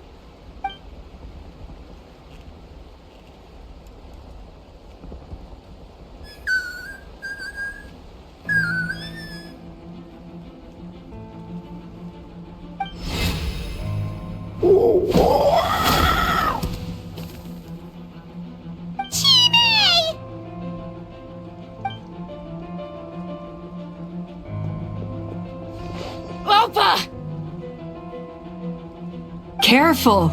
Alpa! Careful!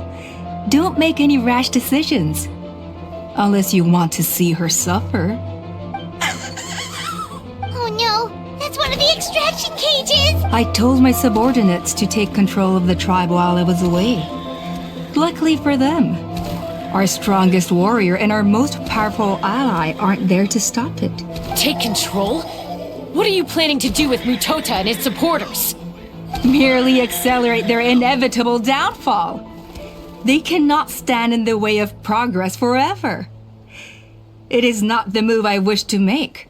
Don't make any rash decisions. Unless you want to see her suffer. Oh no, that's one of the extraction cages! I told my subordinates to take control of the tribe while I was away. Luckily for them, our strongest warrior and our most powerful ally aren't there to stop it. Take control? What are you planning to do with Mutota and his supporters? Merely accelerate their inevitable downfall. They cannot stand in the way of progress forever. It is not the move I wish to make,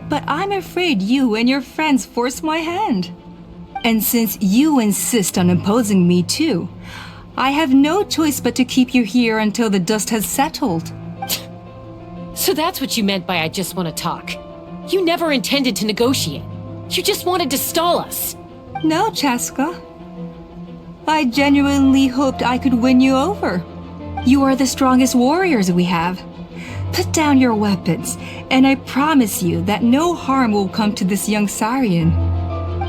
but I'm afraid you and your friends force my hand. And since you insist on imposing me too, I have no choice but to keep you here until the dust has settled. So that's what you meant by I just want to talk. You never intended to negotiate. You just wanted to stall us. No, Chasca. I genuinely hoped I could win you over. You are the strongest warriors we have. Put down your weapons, and I promise you that no harm will come to this young Saurian.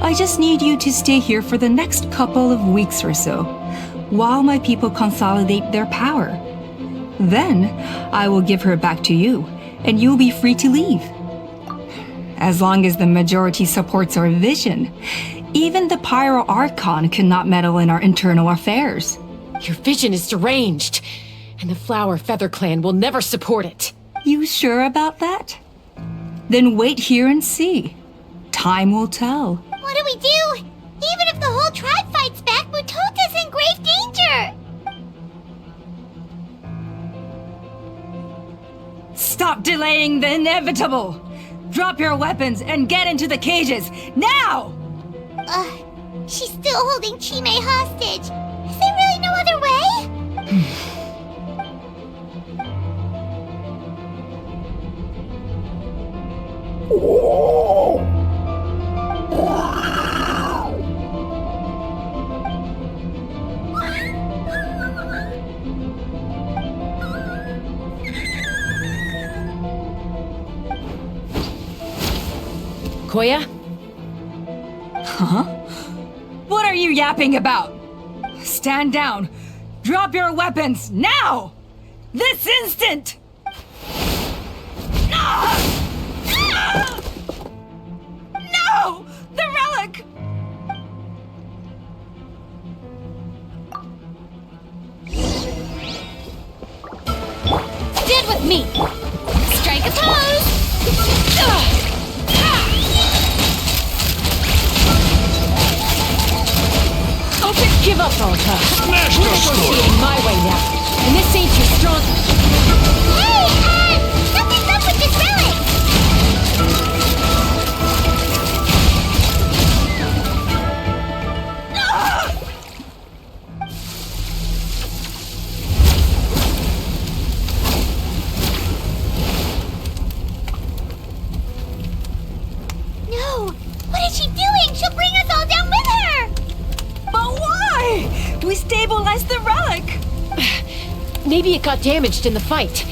I just need you to stay here for the next couple of weeks or so, while my people consolidate their power. Then, I will give her back to you, and you'll be free to leave. As long as the majority supports our vision, even the Pyro Archon cannot meddle in our internal affairs. Your vision is deranged, and the Flower Feather Clan will never support it. You sure about that? Then wait here and see. Time will tell. What do we do? Even if the whole tribe fights back, Mutota's in grave danger! Stop delaying the inevitable! Drop your weapons and get into the cages, now! She's still holding Chime hostage. Is there really no other way? Koya? Huh? What are you yapping about? Stand down. Drop your weapons, now! This instant! No! The relic! Stand with me! Strike a pose! Don't give up, Alta. Smash We're the negotiating my way now, and this ain't too strong. Hey, something's up with this relic! thought we stabilized the relic! Maybe it got damaged in the fight.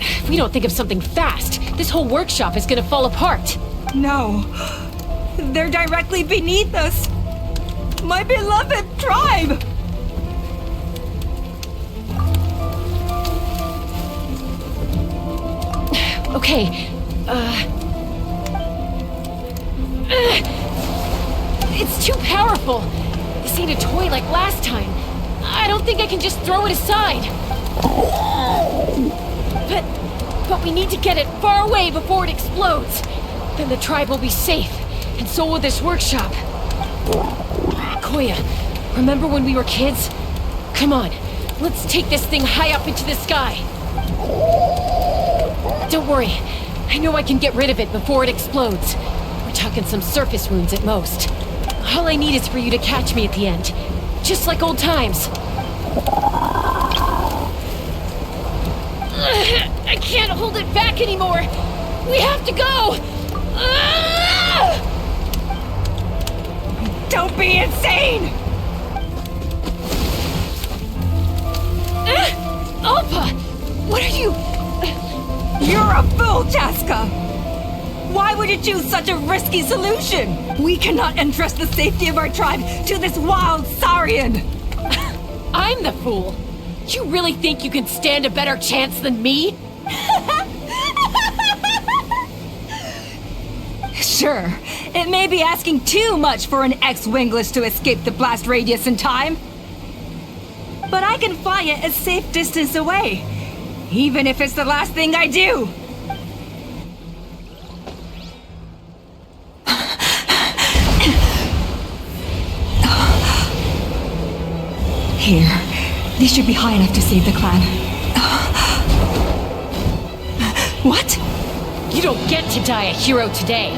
If we don't think of something fast, this whole workshop is gonna fall apart. No. They're directly beneath us. My beloved tribe! Okay, it's too powerful. This ain't a toy like last time. I don't think I can just throw it aside. But we need to get it far away before it explodes. Then the tribe will be safe, and so will this workshop. Koya, remember when we were kids? Come on, let's take this thing high up into the sky. Don't worry, I know I can get rid of it before it explodes. We're talking some surface wounds at most. All I need is for you to catch me at the end, just like old times. I can't hold it back anymore. We have to go. Don't be insane! Alpha, what are you? You're a fool, Chasca! Why would you choose such a risky solution? We cannot entrust the safety of our tribe to this wild Saurian! I'm the fool. You really think you can stand a better chance than me? Sure, it may be asking too much for an ex-wingless to escape the blast radius in time. But I can fly it a safe distance away, even if it's the last thing I do. Here, these should be high enough to save the clan. What? You don't get to die a hero today.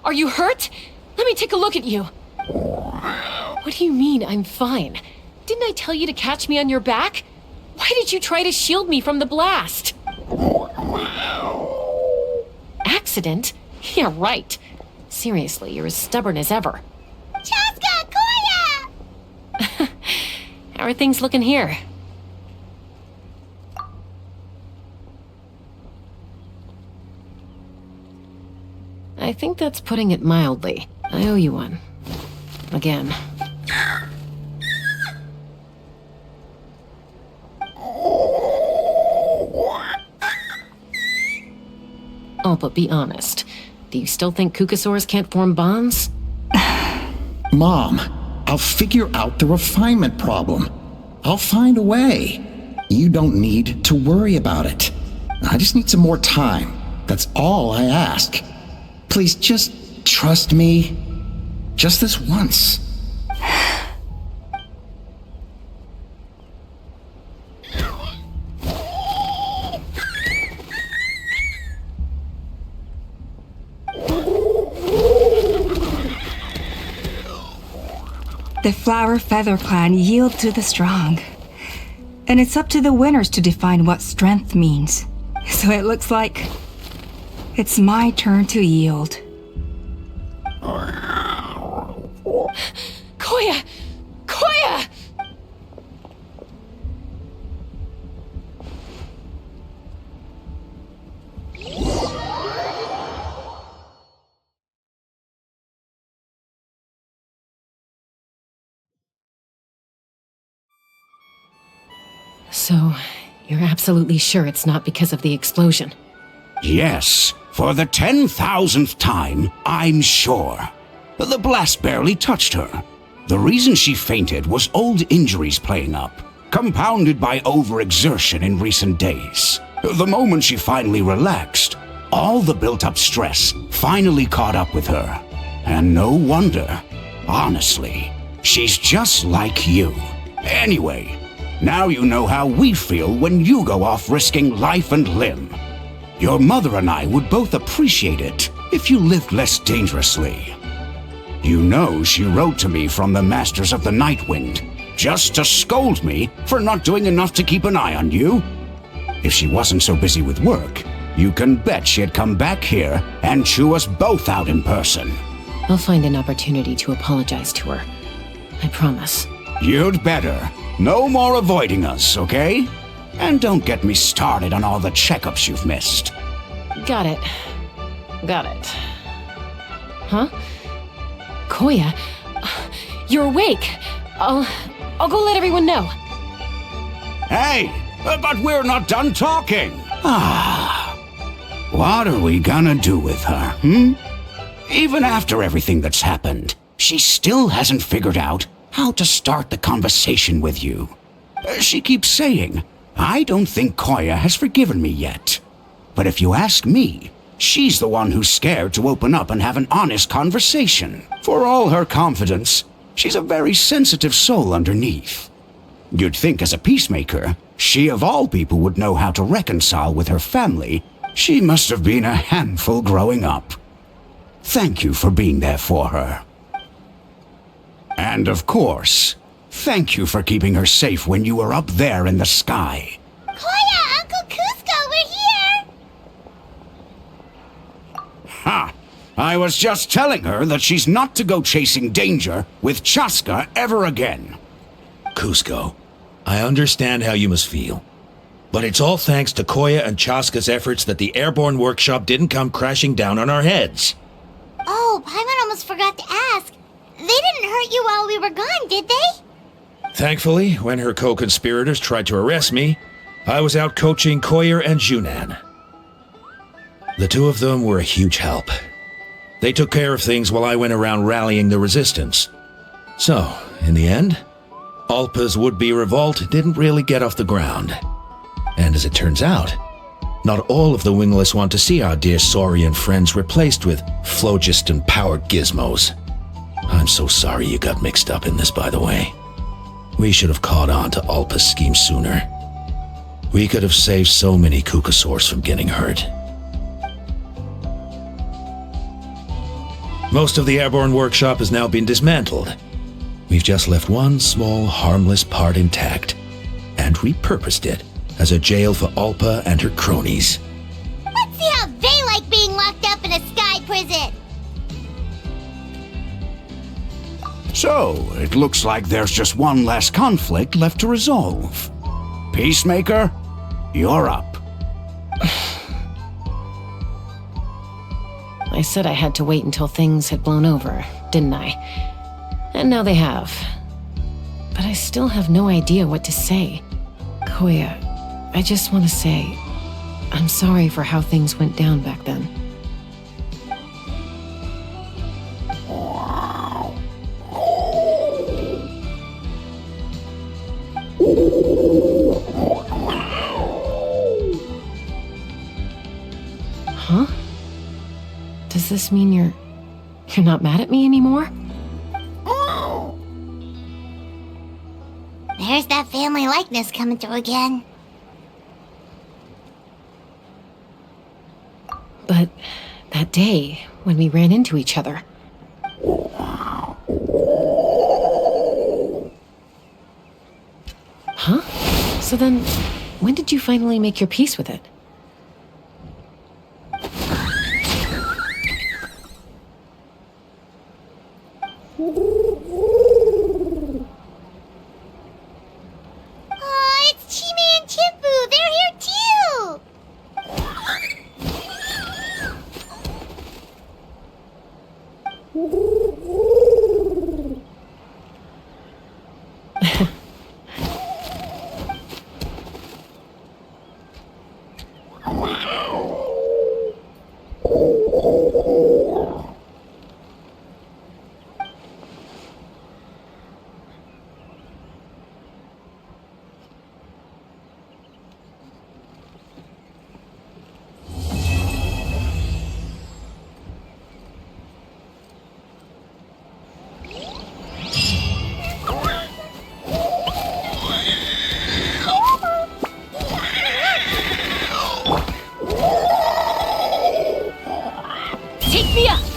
Are you hurt? Let me take a look at you. What do you mean, I'm fine? Didn't I tell you to catch me on your back? Why did you try to shield me from the blast? Accident? Yeah, right. Seriously, you're as stubborn as ever. Chasca! Koya! How are things looking here? I think that's putting it mildly. I owe you one. Again. Oh, but be honest. Do you still think Kukasaurs can't form bonds? Mom, I'll figure out the refinement problem. I'll find a way. You don't need to worry about it. I just need some more time. That's all I ask. Please just trust me. Just this once. The Flower Feather Clan yield to the strong. And it's up to the winners to define what strength means. So it looks like it's my turn to yield. Koya! Koya! So, you're absolutely sure it's not because of the explosion? Yes, for the 10,000th time, I'm sure. The blast barely touched her. The reason she fainted was old injuries playing up, compounded by overexertion in recent days. The moment she finally relaxed, all the built-up stress finally caught up with her. And no wonder. Honestly, she's just like you. Anyway, now you know how we feel when you go off risking life and limb. Your mother and I would both appreciate it if you lived less dangerously. You know she wrote to me from the Masters of the Nightwind, just to scold me for not doing enough to keep an eye on you. If she wasn't so busy with work, you can bet she'd come back here and chew us both out in person. I'll find an opportunity to apologize to her. I promise. You'd better. No more avoiding us, okay? And don't get me started on all the checkups you've missed. Got it. Got it. Huh? Koya, you're awake. I'll go let everyone know. Hey, but we're not done talking. What are we gonna do with her, Even after everything that's happened, she still hasn't figured out how to start the conversation with you. She keeps saying, I don't think Koya has forgiven me yet. But if you ask me, she's the one who's scared to open up and have an honest conversation. For all her confidence, she's a very sensitive soul underneath. You'd think as a peacemaker, she of all people would know how to reconcile with her family. She must have been a handful growing up. Thank you for being there for her. And of course, thank you for keeping her safe when you were up there in the sky. Koya, Uncle Cusco, we're here! Ha! I was just telling her that she's not to go chasing danger with Chasca ever again. Cusco, I understand how you must feel. But it's all thanks to Koya and Chasca's efforts that the airborne workshop didn't come crashing down on our heads. Oh, Paimon almost forgot to ask. They didn't hurt you while we were gone, did they? Thankfully, when her co-conspirators tried to arrest me, I was out coaching Koya and Junan. The two of them were a huge help. They took care of things while I went around rallying the resistance. So, in the end, Alpa's would-be revolt didn't really get off the ground. And as it turns out, not all of the wingless want to see our dear Saurian friends replaced with phlogiston-powered gizmos. I'm so sorry you got mixed up in this, by the way. We should have caught on to Alpa's scheme sooner. We could have saved so many Kukasaurs from getting hurt. Most of the airborne workshop has now been dismantled. We've just left one small, harmless part intact, and repurposed it as a jail for Alpa and her cronies. Let's see how they like being locked up in a sky prison! So, it looks like there's just one last conflict left to resolve. Peacemaker, you're up. I said I had to wait until things had blown over, didn't I? And now they have. But I still have no idea what to say. Koya, I just want to say, I'm sorry for how things went down back then. Huh? Does this mean you're not mad at me anymore? There's that family likeness coming through again. But that day, when we ran into each other... Huh? So then, when did you finally make your peace with it? Oh, it's Chime and Chimpu! They're here too! Take me up!